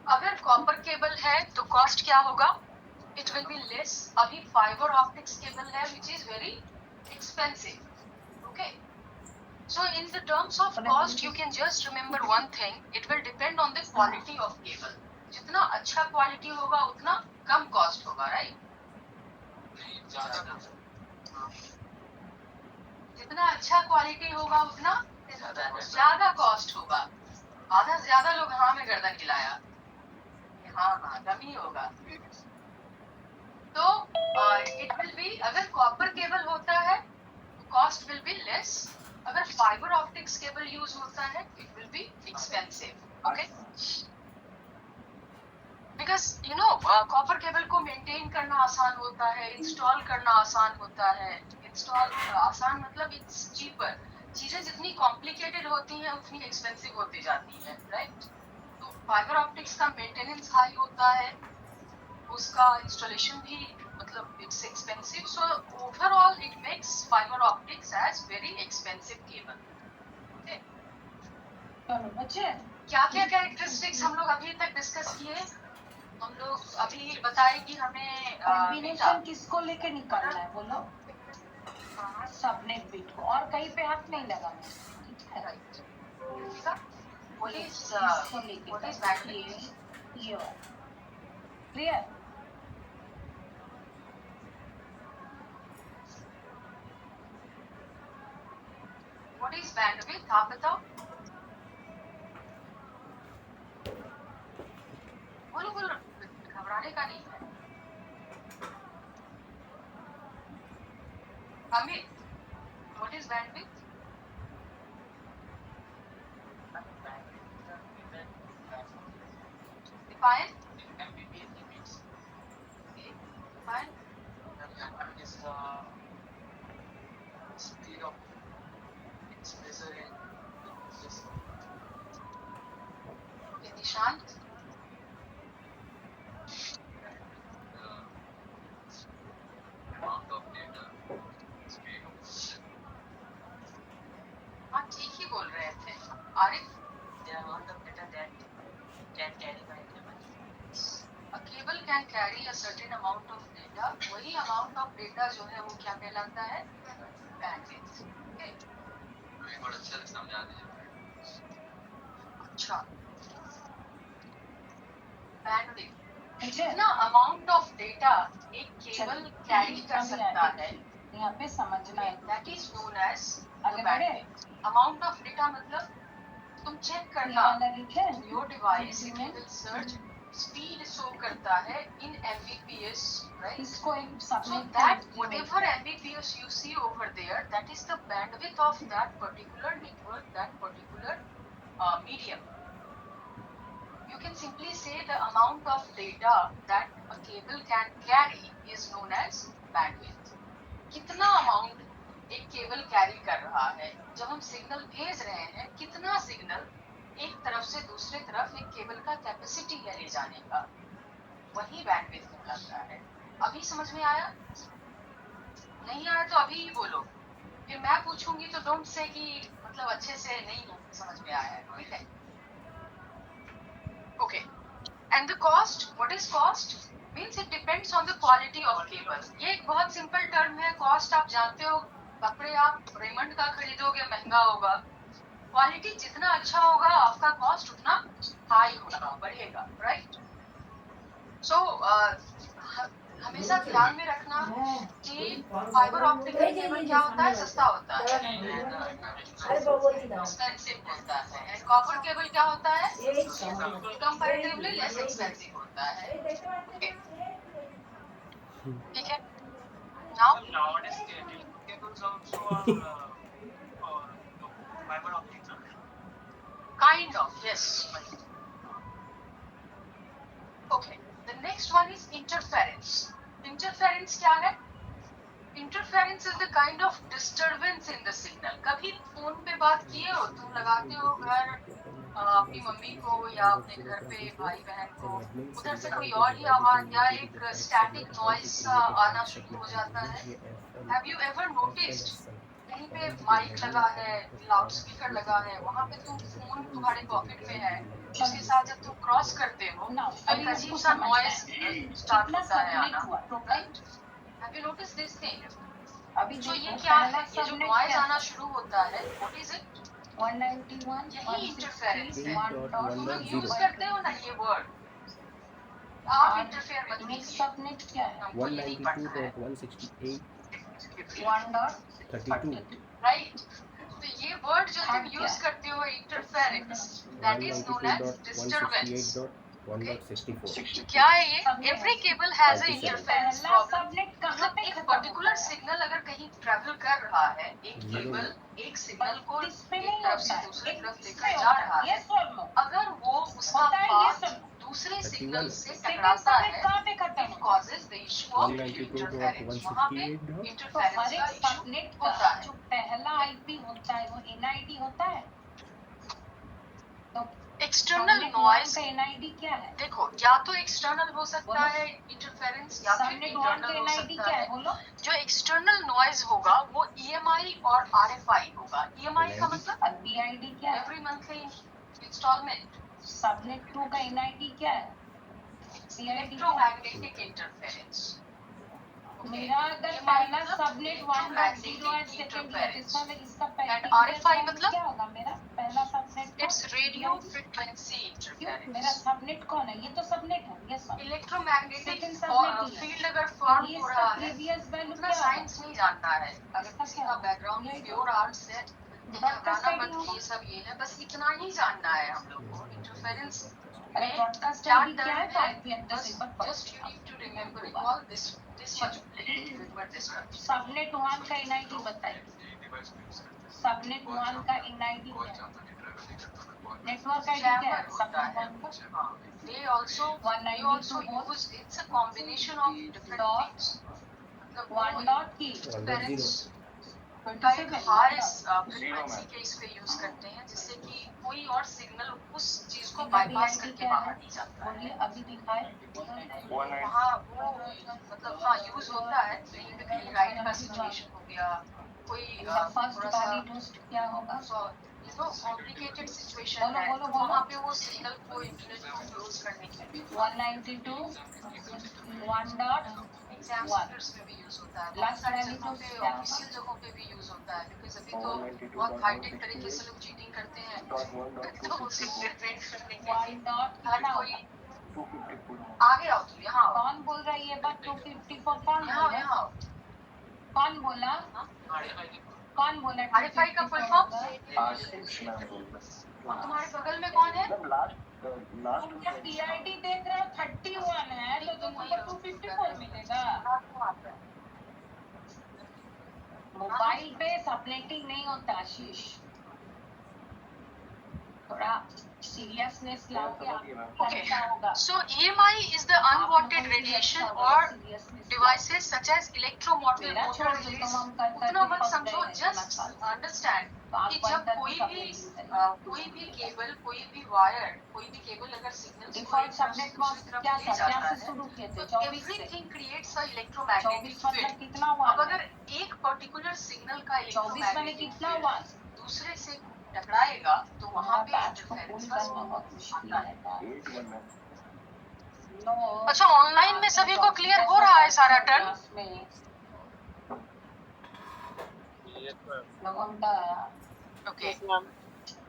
अगर copper cable है तो कॉस्ट क्या होगा? It will be less. अभी फाइबर ऑप्टिक्स केबल है which is very expensive. Okay, so in the terms of cost you can just remember one thing, it will depend on the quality of cable. जितना अच्छा quality होगा उतना कम cost होगा, right? जितना अच्छा quality होगा उतना ज्यादा कॉस्ट होगा। आधा से ज्यादा लोग हाँ में गर्दन हिलाया, हाँ कम ही होगा। तो इट विल बी, अगर कॉपर केबल होता है कॉस्ट विल बी लेस, अगर फाइबर ऑप्टिक्स केबल यूज होता है it will be expensive. Okay, because you know copper cable को मेंटेन करना आसान होता है, इंस्टॉल करना आसान होता है। इंस्टॉल आसान मतलब इट्स चीपर। चीजें जितनी कॉम्प्लिकेटेड होती हैं उतनी एक्सपेंसिव होती जाती है, राइट? तो फाइबर ऑप्टिक्स का मेंटेनेंस हाई होता है, उसका इंस्टॉलेशन भी मतलब it's expensive. So overall it makes fibre optics as very expensive cable. Okay, बच्चे क्या क्या कैरेक्टरिस्टिक्स हम लोग अभी तक डिस्कस किए? हम लोग अभी बताए कि हमें कॉम्बिनेशन किसको लेके निकालना है बोलो? सबनेट बिट को, और कहीं पे हाथ नहीं लगाना, ठीक है? राइट, व्हाट इज इसको लेके व्हाट इज बैंडविड्थ, ये क्लियर? व्हाट इज बैंडविड्थ, आप बताओ। बोलो बोलो, घबराने का नहीं है। Amit, what is bandwidth? Define. Okay, define. is the speed of its measure in this. Okay, Nishant. amount of data, speed of हाँ ठीक ही बोल रहे थे। Arif, the amount of data that can carry by cable. a cable can carry a certain amount of data. वही amount of data जो है वो क्या कहलाता है? Bandwidth. Okay. बहुत अच्छा से समझा दीजिए। अच्छा, bandwidth बच्चे कितना अमाउंट ऑफ डेटा एक केबल कैरी कर सकता है, यहाँ पे समझना है। दैट इज नोन एज आगे बढ़े? Amount of data. मतलब तुम चेक ये करना, वाला लिखे your device it will search, speed show करता है इन एमबीपीएस, राइट? इसको एक So subnet that whatever Mbps you see over there, that is the bandwidth of that particular network, that particular medium. You can simply say the amount of data that a cable can carry is known as bandwidth. कितना amount एक cable carry कर रहा है, जब हम signal भेज रहे हैं कितना सिग्नल एक तरफ से दूसरे तरफ एक केबल का कैपेसिटी है ले जाने का, वही बैंडविड्थ कहलाता है। अभी समझ में आया? नहीं आया तो अभी ही बोलो, फिर मैं पूछूंगी तो डोंट से कि मतलब अच्छे से नहीं समझ में आया, ठीक है? Okay, and the cost, what is cost? Means it depends on the quality of cable. ये एक बहुत सिंपल टर्म है। कॉस्ट आप जानते हो, कपड़े आप रेमंड का खरीदोगे महंगा होगा, क्वालिटी जितना अच्छा होगा आपका कॉस्ट उतना हाई होगा, बढ़ेगा, राइट? सो हमेशा ध्यान में रखना कि फाइबर ऑप्टिक केबल क्या होता है? सस्ता होता है, एक्सपेंसिव होता है, एंड कॉपर केबल क्या होता है? कंपैरेटिवली लेस एक्सपेंसिव होता है। ठीक है, now Nowadays, cables also are fiber optics. Kind of yes. Okay, the next one is interference. Interference क्या है? Interference is the kind of disturbance in the signal. कभी फोन पे बात किए हो, तुम लगाते हो घर अपनी मम्मी को या अपने घर पे भाई बहन को, उधर से कोई और ही आवाज या एक स्टैटिक नॉइज सा आना शुरू हो जाता है। हैव यू एवर नोटिस्ड कहीं पे माइक लगा है, लाउड स्पीकर लगा है, वहां पे तुम फोन तुम्हारे पॉकेट में है, उसके साथ जब तुम क्रॉस करते हो तो एक अजीब सा नॉइज स्टार्ट होता है आना, right? Have you notice this thing? अभी तो ये देखो, क्या पहला है? ये जो सबनेट नॉइज क्या आना है? शुरू होता है, व्हाट इज इट? 191, यही इंटरफेरेंस है। 1.1.0. तुम लोग यूज करते हो ना ये वर्ड, आप इंटरफेयर मत मिक्स कीजिए, सबनेट क्या है? हमको ये नहीं पढ़ना है, 192.168.32 राइट? तो ये वर्ड जो तुम थर्ड क्या यूज है? करते हो interference, that is known as disturbance. 192.168.164 क्या है ये? Every cable has a 37. Interference पहला प्रॉब्लम। सबनेट कहाँ मतलब पे एक खत्म पर्टिकुलर होता है? सिग्नल अगर कहीं ट्रेवल कर रहा है, एक Zero. केबल एक सिग्नल को इस पे एक नहीं तरफ होता से है, दूसरी एक तरफ इसमें लेकर जा होता रहा है। ये है, सुन लो, अगर वो उसका होता है ये पाथ सुन लो। दूसरे सिग्नल से 31. टकराता सबनेट है, कहाँ पे खत्म इट होता है? Causes the issue of interference. वहां पे 192.168. तो इंटरफेरेंस हर का एक इशू सबनेट होता का है। जो पहला आईपी होता है वो एनआईडी होता है। तो एक्सटर्नल सबनेट नॉइज, का एनआईडी क्या है? देखो या तो एक्सटर्नल हो सकता बोलो। है इंटरफेरेंस या फिर सबनेट 1 इंटरनल का हो एनआईडी सकता क्या है। है? बोलो। जो एक्सटर्नल नॉइज होगा वो ईएमआई और आरएफआई होगा। ईएमआई का मतलब और बीआईडी क्या है? Every monthly instalment. सबनेट 2 का एनआईडी क्या है? बीआईडी क्या है? Electromagnetic interference. मेरा अगर पहला सबनेट 1.0 है, सेकंड है, इसका And RFI वैल्यू मतलब? क्या होगा? मेरा पहला सबनेट इट्स रेडियो फ्रीक्वेंसी क्यों? मेरा इंटरफेरेंस। सबनेट कौन है? ये तो सबनेट है, ये सब इलेक्ट्रोमैग्नेटिक Second subnet ही है। फील्ड अगर फॉर्म ये हो इसका रहा है, प्रीवियस वैल्यू उतना क्या होगा? साइंस नहीं जानता है। अगर इसका किसी क्या का होगा? बैकग्राउंड यही तो। प्योर आर्ट्स है तो ब्रॉडकास्ट घबराना आईडी मत, होगा। ये सब ये है, बस इतना ही जानना है हम लोग को। इंटरफेरेंस अरे में ब्रॉडकास्ट क्या आईडी क्या है? टर्म तो है, आईपी एड्रेस बस एक बार पढ़ो। Just you need to remember recall this much, remember this much. Subnet 1 का एनआईडी बताइए। डिवाइस पे यूज करते हैं। सबनेट 1 का एनआईडी बहुत क्या है? ज्यादा ट्रैवल नहीं करता मैं, बहुत नेटवर्क आईडी क्या है? जैमर होता सबनेट है। 1 का हाँ, they also 192 use, it's a combination of different dot things. मतलब 1 डॉट की 1.0 का एक 27 हाई Zero फ्रीक्वेंसी में। के इस पे यूज करते हैं, जिससे कि कोई और सिग्नल उस चीज को इनका बाईपास BID करके क्या है? बाहर नहीं जाता है। बोलिए अभी दिखाए। वहाँ वो मतलब हाँ यूज होता है, कहीं पे कहीं राइट का सिचुएशन हो गया, कोई फर्स्ट थोड़ा सा वैलिड होस्ट क्या होगा? कॉम्प्लिकेटेड सिचुएशन बोलो, है, बोलो, तो बोलो। वहाँ पे वो सिग्नल को इंटरनेट को क्लोज करने के लिए 192 1 डॉट एग्जाम 1 सेंटर्स में भी यूज होता है, बहुत Last सारी value जगहों तो पे, क्या होगा? ऑफिशियल जगहों पे भी यूज होता है, बिकॉज अभी तो 192 बहुत हाईटेक तरीके से लोग चीटिंग करते हैं, तो उसे प्रिवेंट करने के 1 लिए डॉट हर कितना कोई होगा? 254 आगे आओ, तुम यहाँ आओ, कौन बोल रहा है ये बात? 254 कौन यहाँ आओ, बोला? यहाँ आओ। कौन बोला? RFI कौन बोला? RFI का full 254 form? होगा? आशीष मैम बोल रहे और तुम्हारे बगल में कौन है? मैम लास्ट तुम जब पीआईडी देख रहे हो 31 है तो तुमको 254 मिलेगा। मोबाइल पे सबनेटिंग नहीं होता आशीष, थोड़ा सीरियसनेस लाओगे आपको Okay, अच्छा होगा। so EMI is the unwanted radiation or devices such as electromotive मेरा motor छोड़ दो, release. तुम हम कर उतना करके मत पक समझो, गए इतना just साल। understand तो आप कि बंद जब करके कोई सबनेटिंग भी केबल, कोई भी वायर, कोई भी केबल अगर सिग्नल डिफॉल्ट सबनेट दूसरी तरफ क्या ले था? जाता क्या से है, शुरू किए थे? तो 24 से। everything creates a electromagnetic 24 मतलब field. कितना अब वाट अगर है? एक पर्टिकुलर सिग्नल का 24 मैंने इलेक्ट्रोमैग्नेटिक कितना फील्ड वाट? दूसरे से टकराएगा तो वहां पे बैच को इंटरफेरेंस पूरी का करना बहुत मुश्किल आता है। है। 81 मैम नो अच्छा, ऑनलाइन में सभी को क्लियर हो रहा है सारा टर्न? क्लास में लोगों का ओके,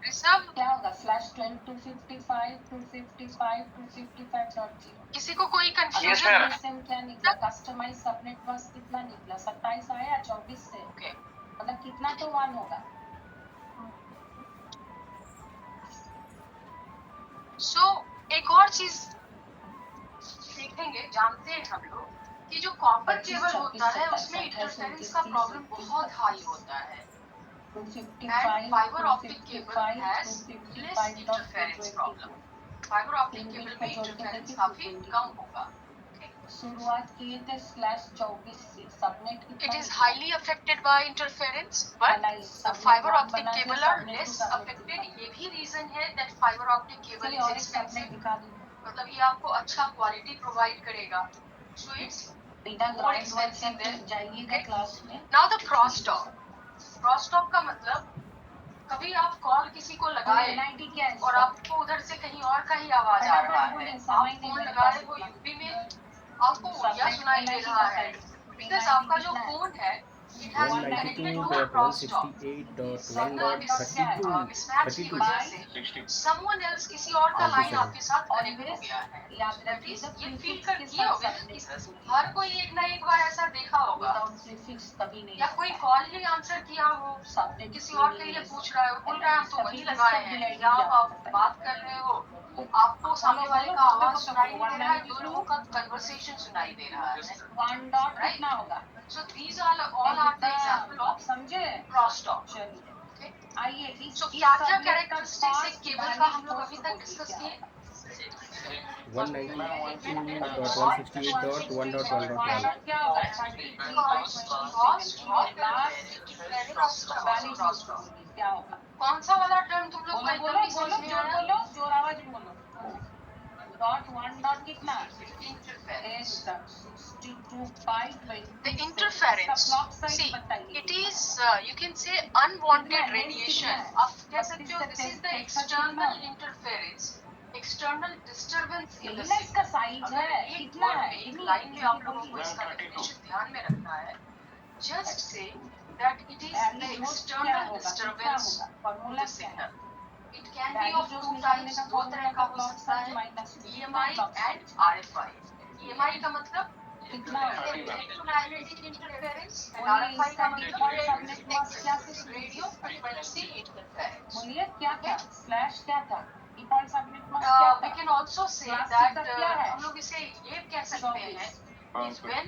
ऋषभ, क्या होगा? स्लैश 255 255 255.0 किसी को कोई कंफ्यूजन? GSM क्या निकला? कस्टमाइज सबनेट बस कितना निकला? 27 आया 24 से, ओके, मतलब कितना तो 1 होगा। सो एक और चीज सीखेंगे, जानते हैं हम लोग कि जो कॉपर केबल होता है उसमें इंटरफेरेंस का प्रॉब्लम बहुत हाई होता है, and fibre optic cable has less interference problem. Fibre optic cable में इंटरफेरेंस काफी कम होगा। शुरुआत किए थे /24 से, subnet It is highly affected by interference, but the fiber optic cable are less affected. ये भी reason है that fiber optic cable is expensive. मतलब ये आपको अच्छा क्वालिटी प्रोवाइड करेगा, so it's more expensive than. जाइएगा क्लास में। Now the crosstalk. Crosstalk का मतलब कभी आप कॉल किसी को लगाए और आपको उधर से कहीं और का ही आवाज आ रहा है, आप फोन लगा रहे हो यूपी में, आपको उड़िया सुनाई दे रहा है, बिकॉज आपका जो फोन है it has been connected to a crosstalk. Mismatch की वजह से someone else किसी और का लाइन आपके साथ कनेक्ट हो गया है। That is, ये फील कर किए होगे कि हर कोई एक ना एक बार ऐसा देखा होगा, या कोई कॉल ही आंसर किया हो, किसी और के लिए पूछ रहा है, बोल रहा है हम तो वही लगाए हैं, या आप बात कर रहे हो, आपको सामने वाले का आवाज सुनाई नहीं दे रहा है, दो लोगों का कन्वर्सेशन सुनाई दे रहा है, वन डॉट कितना होगा? so these are all are the example of समझे? crosstalk. चलिए आइए So क्या क्या कैरेक्टरिस्टिक्स एक केबल का हम लोग अभी तक डिस्कस किए? 192.168.1.1.1. क्या होगा? क्या होगा? कौन सा वाला टर्म तुम लोग को बोलो एकदम नहीं समझ बोलो में जोर आया? बोलो, जोर आवाज बोलो। डॉट वन डॉट कितना? Interference. 62.20. The interference, see, it is you can say unwanted radiation. आप कह सकते हो this is the external interference, external disturbance in the इसका signal. साइज अगर है एक कितना word है? में एक लाइन में आप लोगों को इसका definition ध्यान में रखना है, just say that it is the external disturbance of the signal. It can be of two types, दो तरह का हो सकता है, EMI and RFI. EMI का मतलब electromagnetic interference and RFI का मतलब radio frequency interference. बोलिए क्या था? स्लैश क्या था? डिफॉल्ट सबनेट मास्क क्या We था? can also say that हम लोग इसे ये कह सकते हैं is when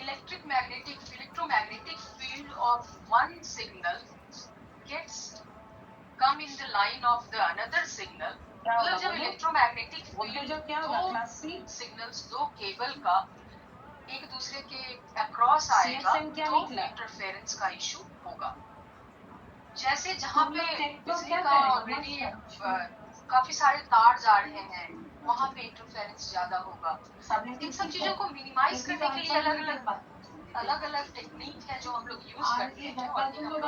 electromagnetic field of one signal gets come in the line of the another signal. मतलब जब इलेक्ट्रोमैग्नेटिक फील्ड दो सिग्नल्स दो केबल का एक दूसरे के अक्रॉस आएगा तो इंटरफेरेंस का इशू होगा। जैसे जहाँ पे बिजली का ऑलरेडी काफी सारे तार जा रहे हैं वहाँ पे इंटरफेरेंस ज्यादा होगा। इन सब चीजों को मिनिमाइज करने के लिए अलग अलग टेक्निक है जो हम लोग यूज करते हैं और ये हम लोग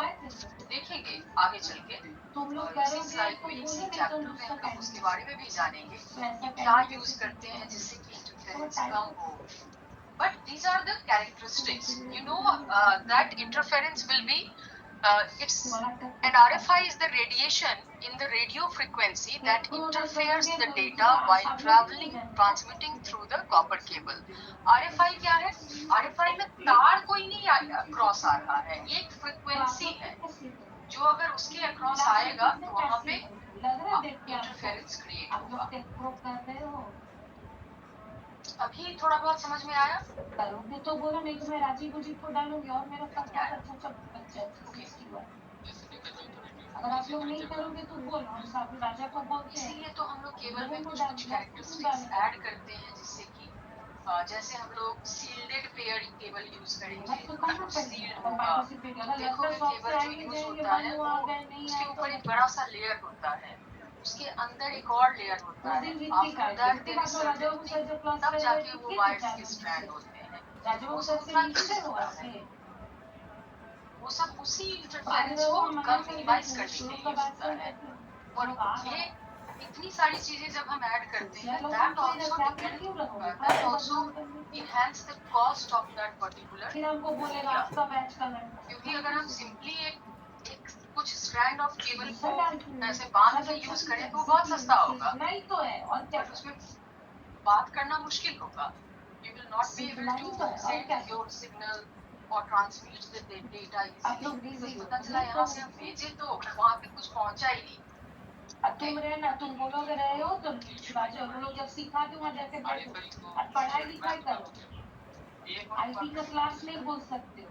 देखेंगे आगे चल के। चैप्टर में हम लोग उसके बारे में भी जानेंगे कि क्या यूज करते हैं जिससे कि इंटरफेरेंस कम हो। But these are the characteristics. You know that interference will be and RFI is the radiation in the radio frequency that interferes the data while transmitting through the copper cable. RFI क्या है? RFI में तार कोई नहीं cross आ रहा है, ये एक फ्रीक्वेंसी है जो अगर उसके अक्रॉस आएगा तो वहाँ पे इंटरफेरेंस क्रिएट होगा। अभी थोड़ा बहुत समझ में आया? करूँगी तो बोलो, नहीं तो मैं राजीव जी को डालूंगी और मेरा अच्छा अगर आप लोग नहीं करोगे तो बोलो, हम सब राजा को बोलते हैं। इसीलिए तो हम लोग केबल में कुछ कैरेक्टरिस्टिक्स ऐड करते हैं जिससे कि जैसे हम लोग सील्डेड पेयर केबल यूज करेंगे, सील्ड होगा, देखोगे केबल जो यूज होता है वो उसके ऊपर एक बड़ा सा लेयर होता है, उसके अंदर एक और लेयर होता है, तब जाके वो वायर्स के स्ट्रैंड होते हैं, वो सब वो सब उसी इंटरफेरेंस को कम मिनिमाइज करने के लिए होता है। और ये इतनी सारी चीजें जब हम ऐड करते हैं that also enhance the cost of that particular area. क्योंकि अगर हम सिंपली एक कुछ स्ट्रैंड ऑफ केबल को ऐसे बांध के यूज करें तो बहुत सस्ता होगा, बट उसमें बात करना मुश्किल होगा। You will not be able to send your signal or transmit the data easily। पता चला यहाँ से हम भेजे तो वहाँ पे कुछ पहुँचा ही नहीं, अब तुम रहे ना, तुम बोलोगे रहे हो तो शिवाजी और लोग जब सिखा दूंगा जाके बैठो, अब पढ़ाई लिखाई करो। आईटी का क्लास नहीं बोल सकते हो,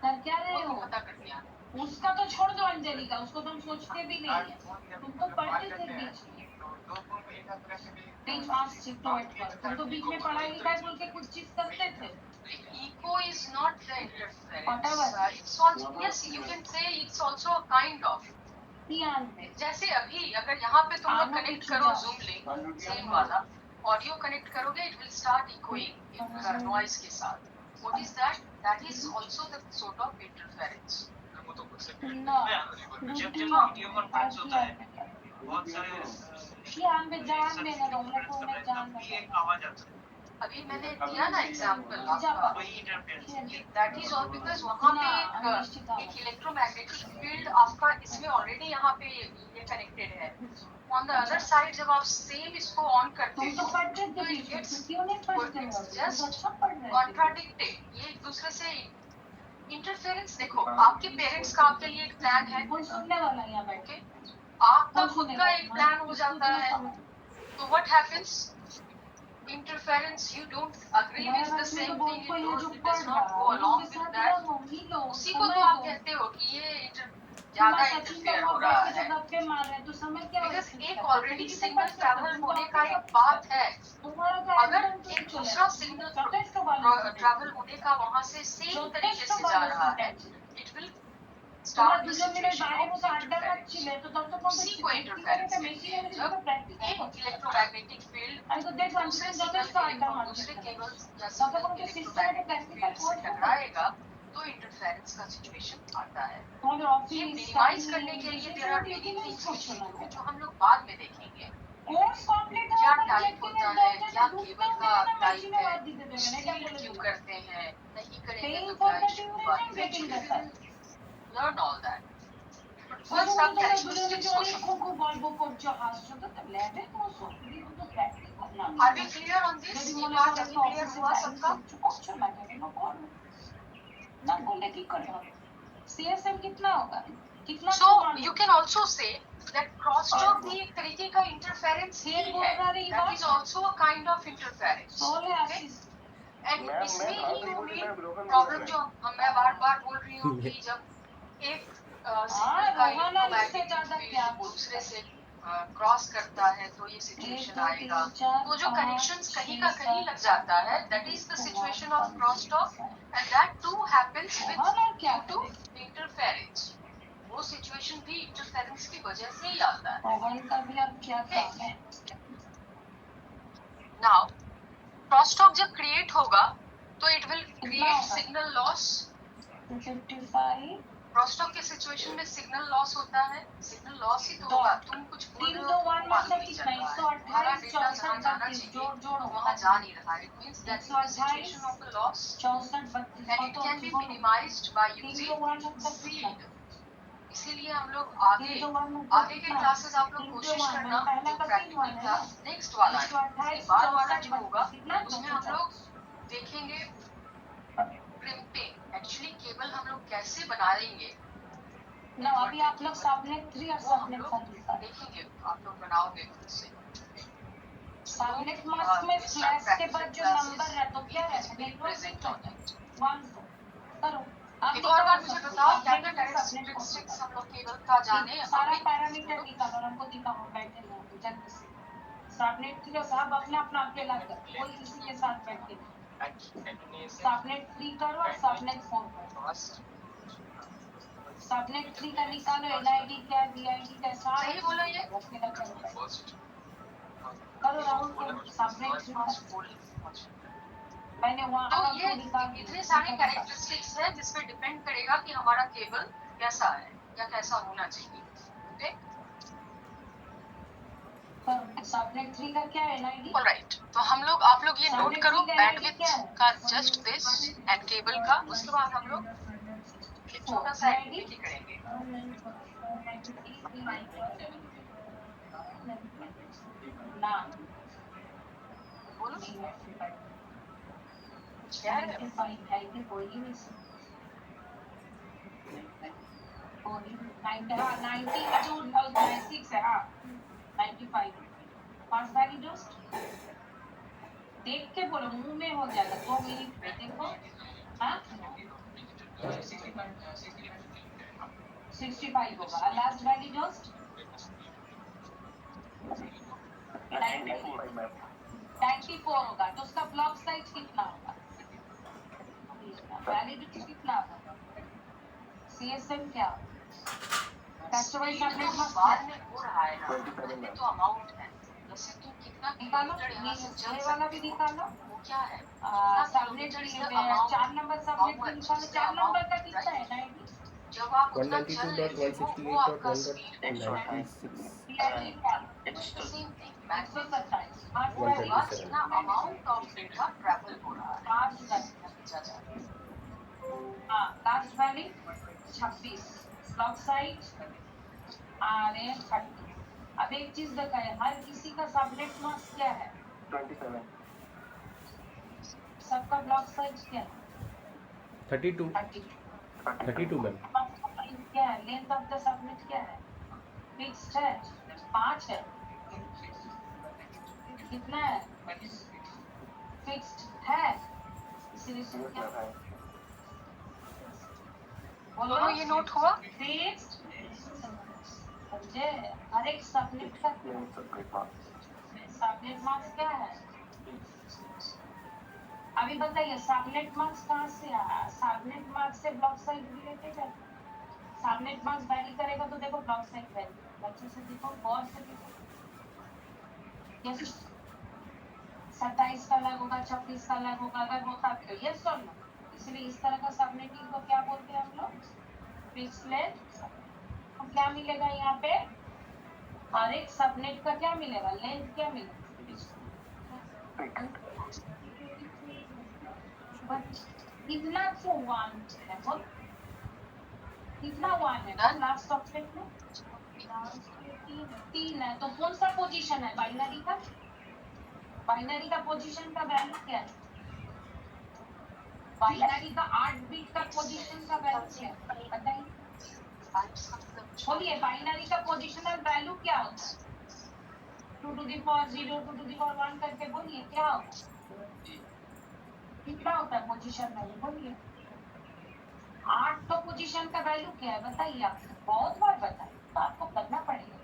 कर क्या रहे हो? पता कर दिया। उसका तो छोड़ दो अंजलि का, उसको तुम सोचते भी नहीं है। तुम तो पढ़ते थे बीच में, बीच पास शिफ्ट पर तुम तो बीच में पढ़ाई लिखाई बोल के कुछ चीज करते थे। Ego is not the interference. Whatever. It's also, yes, you can say it's also a kind of. ध्यान में जैसे अभी अगर यहाँ पे तुम लोग आना कनेक्ट पीछे करो जाओ। जूम लिंक सेम वाला ऑडियो कनेक्ट करोगे, it will start echoing noise के साथ. What is that? That is also the sort of interference. वो तो कुछ ना जब वीडियो कॉन्फ्रेंस होता है बहुत सारे ध्यान में जान देना, तुम लोग को मैं जान तब भी एक आवाज आता है अभी मैंने दिया ना एग्जाम्पल वही interference. That is all because वहाँ पे एक इलेक्ट्रोमैग्नेटिक फील्ड आपका इसमें ऑलरेडी यहाँ पे ये कनेक्टेड है. ऑन द अदर साइड जब आप सेम इसको ऑन करते तुम तो हो पढ़ते तो थे इट गेट्स क्यों नहीं पढ़ते हो? जस्ट अच्छा पढ़ रहे थे। कॉन्ट्राडिक्टेड. ये एक दूसरे से इंटरफेरेंस. देखो आपके पेरेंट्स का आपके लिए एक प्लान है, कोई सुनने वाला यहाँ बैठे, आपका खुद का एक प्लान हो जाता है, तो what happens? Interference. You don't agree with the same thing, it does not go along with that. उसी को तो आप कहते हो कि ये ज्यादा इंटरफेयर हो रहा है. बिकॉज एक ऑलरेडी सिग्नल ट्रैवल होने का एक बात है, अगर एक दूसरा सिग्नल ट्रैवल होने का वहां से सेम तरीके से जा रहा है, it will start the situation of interference. उसी को इंटरफेरेंस कहते हैं. जब एक इलेक्ट्रोमैग्नेटिक फील्ड दूसरे सिग्नल के दूसरे केबल या सिग्नल के इलेक्ट्रोमैग्नेटिक फील्ड से टकराएगा तो इंटरफेरेंस का सिचुएशन आता है. ये मिनिमाइज करने के लिए देयर आर मेनी थिंग्स जो हम लोग बाद में देखेंगे. क्या टाइप होता है, क्या केबल का टाइप है, शील्ड क्यों करते हैं, नहीं करेंगे तो क्या इशू होगा. Learn all that. फर्स्ट आप कैरेक्टरिस्टिक्स को समझो. Are we clear on this? ये बात अभी क्लियर हुआ सबका? ना बोले की करो सीएसएम कितना होगा, कितना So you can also say that crosstalk भी एक तरीके का interference ही है. That is also a kind of interference. Okay? And इसमें ही वो main problem जो मैं बार-बार बोल रही हूँ कि जब एक सिग्नल का इलेक्ट्रोमैग्नेटिक फील्ड दूसरे से क्रॉस करता है तो ये सिचुएशन आएगा. तो जो कनेक्शंस कहीं का कहीं लग जाता है, that is the situation of crosstalk, and that too happens with due to interference. वो सिचुएशन भी इंटरफेरेंस की वजह से ही आता है. मोबाइल का भी अब क्या काम है? नाउ क्रॉसटॉक जब क्रिएट होगा तो it will create signal loss. 55 crosstalk के सिचुएशन में सिग्नल लॉस होता है. सिग्नल लॉस ही तो होगा. तुम कुछ बोल रहे हो मालूम नहीं चल रहा है. हमारा डेटा जहाँ जाना चाहिए वहाँ जा नहीं रहा है. It means that is the situation of a loss, 64 and it can be minimized by using field. इसीलिए हम लोग आगे के क्लासेस आप लोग कोशिश करना प्रैक्टिकल का नेक्स्ट वाला है, बाद वाला जो होगा उसमें हम लोग देखेंगे क्रिम्पिंग. एक्चुअली केबल हम लोग कैसे बनाएंगे ना, अभी आप लोग सबनेट 3 और वो हम सबनेट लोग 4 देखेंगे. आप लोग बनाओगे खुद से. सबनेट मास्क में स्लैश के बाद जो नंबर है तो क्या है? Present on it. 1 करो. एक और बार मुझे बताओ क्या क्या कैरेक्टरिस्टिक्स हम लोग केबल का जाने. सारा पैरामीटर निकालो, हमको दिखाओ बैठे लोग जल्दी से. सबनेट 3 साहब अपना अपना अकेला कर, कोई किसी के साथ बैठ के सबनेट 3 करो और सबनेट 4 करो. सबनेट 3 का निकालो, एनआईडी क्या वीआईडी क्या सारा सही बोला ये. करो राहुल को सबनेट 3 मैंने तो वहाँ ये इतने सारे कैरेक्टरिस्टिक्स हैं जिसपे डिपेंड करेगा कि हमारा केबल कैसा है या कैसा होना चाहिए. ओके, सबनेट 3 का क्या है एनआईडी? ऑलराइट. तो हम लोग आप लोग ये नोट करो बैंडविड्थ का जस्ट दिस एंड केबल का. उसके बाद हम लोग एक छोटा सा एक्टिविटी करेंगे. ना बोलो क्या है. कोई 90 6 है, हाँ 95 पास वैली डोस्ट देख के बोलो, मुंह में हो जाएगा 2 मिनट में। देखो हाँ 65 होगा। लास्ट वैली डोस्ट 94 होगा। तो उसका ब्लॉक साइज कितना होगा? वैलिडिटी कितना होगा? CSM क्या कस्टमाइज सबनेट मस्ट बाद में हो रहा है ना, ये तो अमाउंट है। जैसे तू कितना निकालो, किलोमीटर यहाँ से चल ये वाला भी सकते हो, निकालो। वो क्या है? सबनेट के लिए 4 नंबर सबनेट के निकालो। 4 नंबर का कितना है 90? जब आप उतना चल लेते हो वो आपका स्पीड है। 127 बस इतना अमाउंट ऑफ डेटा ट्रैवल हो रहा है। Last valley 26 block size RA 30। अब एक चीज बताए, हर किसी का सबनेट मास्क क्या है? 27 सबका ब्लॉक साइज क्या है? 32 32 मैम। क्या है लेंथ ऑफ द सबनेट क्या है? फिक्स्ड है 5 है। कितना है? फिक्स्ड है। इसीलिए क्या बोलो ये नोट हुआ? फिक्स्ड समझे? हर एक सबनेट का सबनेट मार्क्स क्या है? अभी बताइए सबनेट मार्क्स कहाँ से आया? सबनेट मार्क्स से ब्लॉक साइज रिलेटेड है। सबनेट मार्क्स वैरी करेगा तो देखो ब्लॉक साइज वैरी। अच्छे से देखो, गौर से देखो। 27 का अलग होगा, 26 का अलग होगा। अगर होता तो ये सुन लो। इसलिए इस तरह का सबनेटिंग को क्या बोलते हैं हम लोग? Fixed length. तो क्या मिलेगा यहाँ पे? हर एक सबनेट का क्या मिलेगा? लेंथ क्या मिलेगा? कितना तो 1 है, बोल कितना 1 है लास्ट सबनेट में? 3 है। तो कौन सा पोजीशन है बाइनरी का? बाइनरी का पोजीशन का वैल्यू क्या है? बाइनरी का 8 बिट का पोजीशन का वैल्यू क्या है बताइए? बोलिए बाइनरी का पोजीशनल वैल्यू क्या होता है? 2 to the power 0 2 to the power 1 करके बोलिए क्या होता है? कितना होता है पोजीशन वैल्यू? बोलिए 8 तो पोजीशन का वैल्यू क्या है बताइए? आप बहुत बार बताइए तो आपको करना पड़ेगा।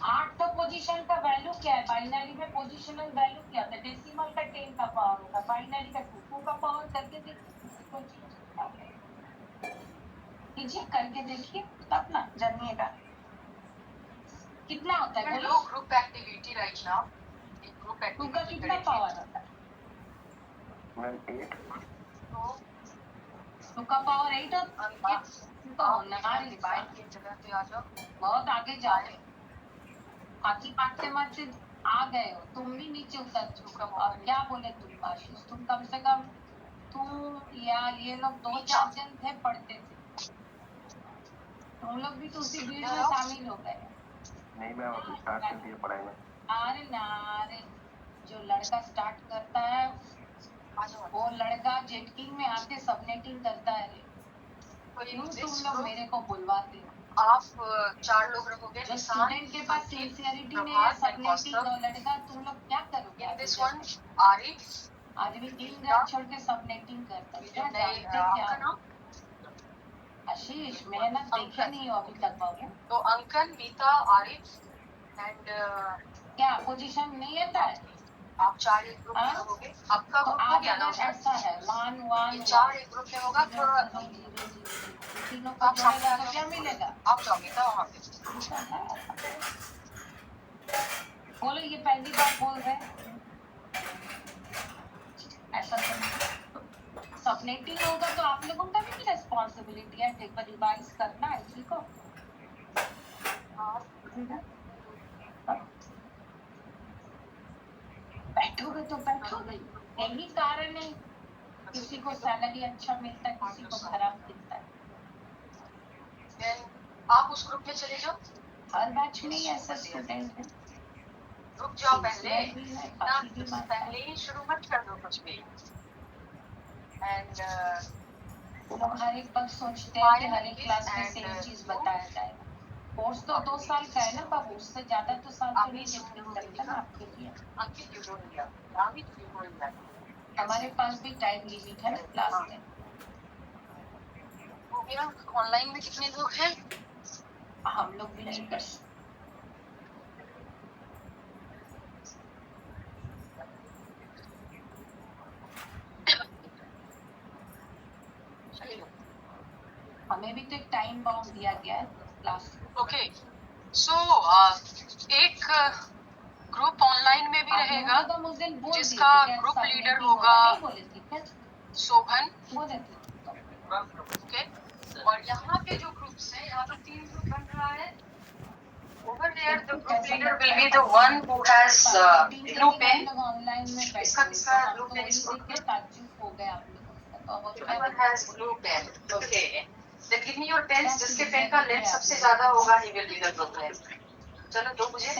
8 तो पोजीशन का वैल्यू क्या है? बाइनरी में पोजीशनल वैल्यू क्या होता है? डेसिमल का 10 का पावर होता है, बाइनरी का 2 का पावर करके देखिए, करके देखिए तब ना जानिएगा कितना होता है। बोलो group activity right now. Group 2 का एक्टिविटी कितना पावर होता है? 2 का पावर 8 होता है। की जगह पे आ जाओ। बहुत आगे जा रहे हो, आखिर पाठ्य मत से आ गए हो, तुम भी नीचे उतर चुके हो। और क्या बोले तुम आशीष? तुम कम से कम तुम या ये लोग 2-4 जन थे पढ़ते थे, तुम लोग भी तो उसी भीड़ में शामिल हो गए। नहीं मैम अभी स्टार्ट कर दिया पढ़ाई में। अरे ना रे, जो लड़का स्टार्ट करता है वो लड़का जेटकिंग में आके सबनेटिंग करता है रे। क्यों तुम लोग मेरे को बुलवाते हो? आप 4 लोग रहोगे। जो स्टूडेंट के पास सिंसियरिटी नहीं है, सबनेटिंग और लड़का, तुम लोग क्या करोगे? इन दिस वन आरिफ आज भी दिन रात छोड़ के सबनेटिंग करता है। क्या जानते क्या? आशीष मेहनत देखे नहीं हो अभी तक बाबू। तो अंकन, मीता, आरिफ एंड क्या पोजीशन नहीं आता है? आप 4 एक ग्रुप में रहोगे। आपका तो ग्रुप हो गया ना? ऐसा है 1 1 4 एक ग्रुप में होगा। थोड़ा तीनों को जोड़ेगा तो क्या मिलेगा? आप जाओ मीता वहाँ पे। बोलो ये पहली बार बोल रहे हैं ऐसा सबनेटिंग होगा तो आप लोगों का भी रिस्पॉन्सिबिलिटी है एक बार रिवाइज करना है। ठीक हो? बैठोगे तो बैठोगे, यही कारण है किसी को सैलरी अच्छा मिलता है, किसी को खराब मिलता है। आप उस ग्रुप में चले जाओ। हर बैच में ही ऐसा स्टूडेंट है। रुक जाओ पहले ही शुरू मत कर दो कुछ भी। एंड लोग हर एक बात सोचते हैं कि हर एक क्लास में सेम चीज बताया जाएगा। कोर्स तो 2 साल का है ना बाबू, उससे ज्यादा तो साल तो नहीं डिफरेंस लगता ना आपके लिए। हमारे पास भी टाइम लिमिट है ना क्लास में। ऑनलाइन में कितने लोग हैं? हम लोग भी नहीं कर सकते। हमें भी तो एक टाइम बाउंड दिया गया है क्लास। ओके, सो एक ग्रुप ऑनलाइन में भी रहेगा जिसका ग्रुप लीडर होगा शोभन। ओके, और यहाँ पे जो ग्रुप्स है, यहाँ पे 3 ग्रुप बन रहा है। Over there, the group leader will be the one who has blue pen. इसका किसका blue pen इस group में? Everyone has blue pen. Okay. Then give me your pens. जिसके पेन का लेंथ सबसे ज्यादा होगा, he will be the group leader. चलो दो मुझे।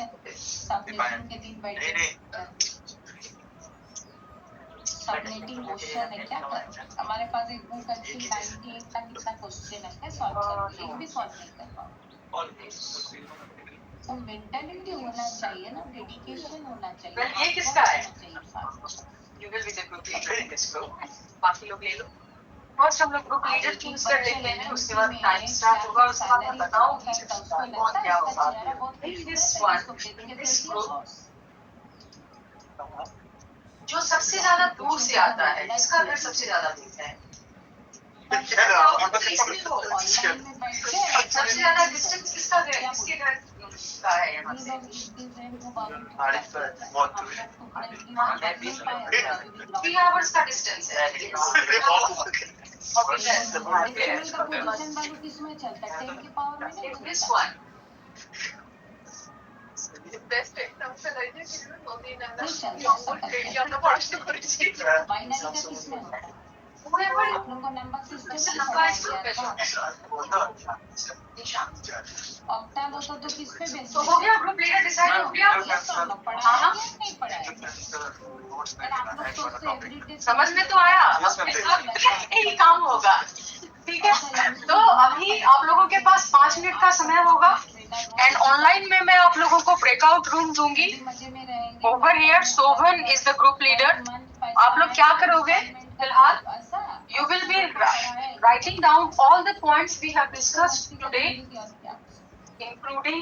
सबनेटिंग क्वेश्चन है क्या? हमारे पास एक बुक अच्छी 98 का कितना क्वेश्चन है क्या सॉल्व करके, एक भी सॉल्व नहीं कर पाओ। तो मेंटालिटी होना चाहिए ना, डेडिकेशन होना चाहिए। Well, ये किसका है? You will be the group leader in this group. बाकी लोग ले लो। फर्स्ट हम लोग ग्रुप लीडर चूज कर लेते हैं, उसके बाद टाइम स्टार्ट होगा, उसके बाद मैं बताऊंगी कौन क्या होगा। This one, this group, जो सबसे ज्यादा दूर से आता है, जिसका घर सबसे ज्यादा दूर है, सबसे ज्यादा डिस्टेंस किसका है, किसके घर का है यहाँ से? 3 आवर्स का डिस्टेंस है। किसमें चलता है? 10 की पावर में नहीं This one. बाइनरी का किसमें होता है? आप लोगों को नंबर सिस्टम ऑक्टल होता तो किस पे बेस तो हो गया, ग्रुप लीडर डिसाइड हो गया। पढ़ाया नहीं पढ़ाया? समझ में तो आया, यही काम होगा। ठीक है, तो अभी आप लोगों के पास 5 मिनट का समय होगा एंड ऑनलाइन में मैं आप लोगों को ब्रेकआउट रूम दूंगी। Over here Shobhan is the group leader. आप लोग क्या करोगे फिलहाल? You will be writing down all the points we have discussed today, including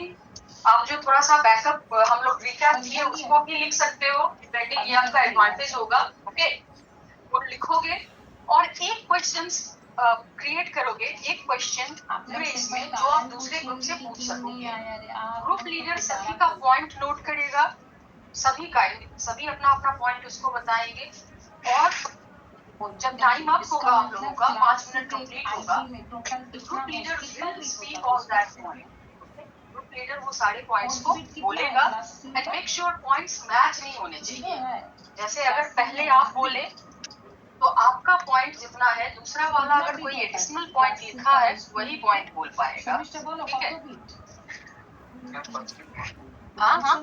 आप जो थोड़ा सा बैकअप हम लोग रिकैप किए उसको भी लिख सकते हो, डिपेंडिंग ये आपका एडवांटेज होगा। ओके, वो लिखोगे और एक क्वेश्चन क्रिएट करोगे, एक क्वेश्चन पूरे इसमें जो आप दूसरे ग्रुप से पूछ सकोगे। ग्रुप लीडर सभी का पॉइंट नोट करेगा, सभी अपना अपना पॉइंट उसको बताएंगे और जब टाइम अप होगा आप लोगों का 5 मिनट कंप्लीट होगा, group leader will speak all that point. Group leader वो सारे पॉइंट्स को बोलेगा and make sure points match नहीं होने चाहिए। जैसे अगर पहले आप बोले तो आपका पॉइंट जितना है, दूसरा वाला अगर कोई एडिशनल पॉइंट लिखा है वही पॉइंट बोल पाएगा। ठीक है, हाँ हाँ,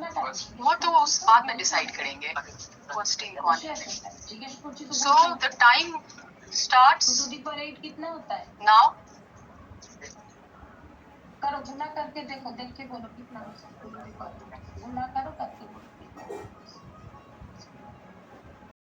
वो तो उस बाद में डिसाइड करेंगे। So the time starts 2 to the power 8 कितना होता है? now. करो गुना करके देखो, देख के बोलो कितना होता है। गुना करो करके बोलो।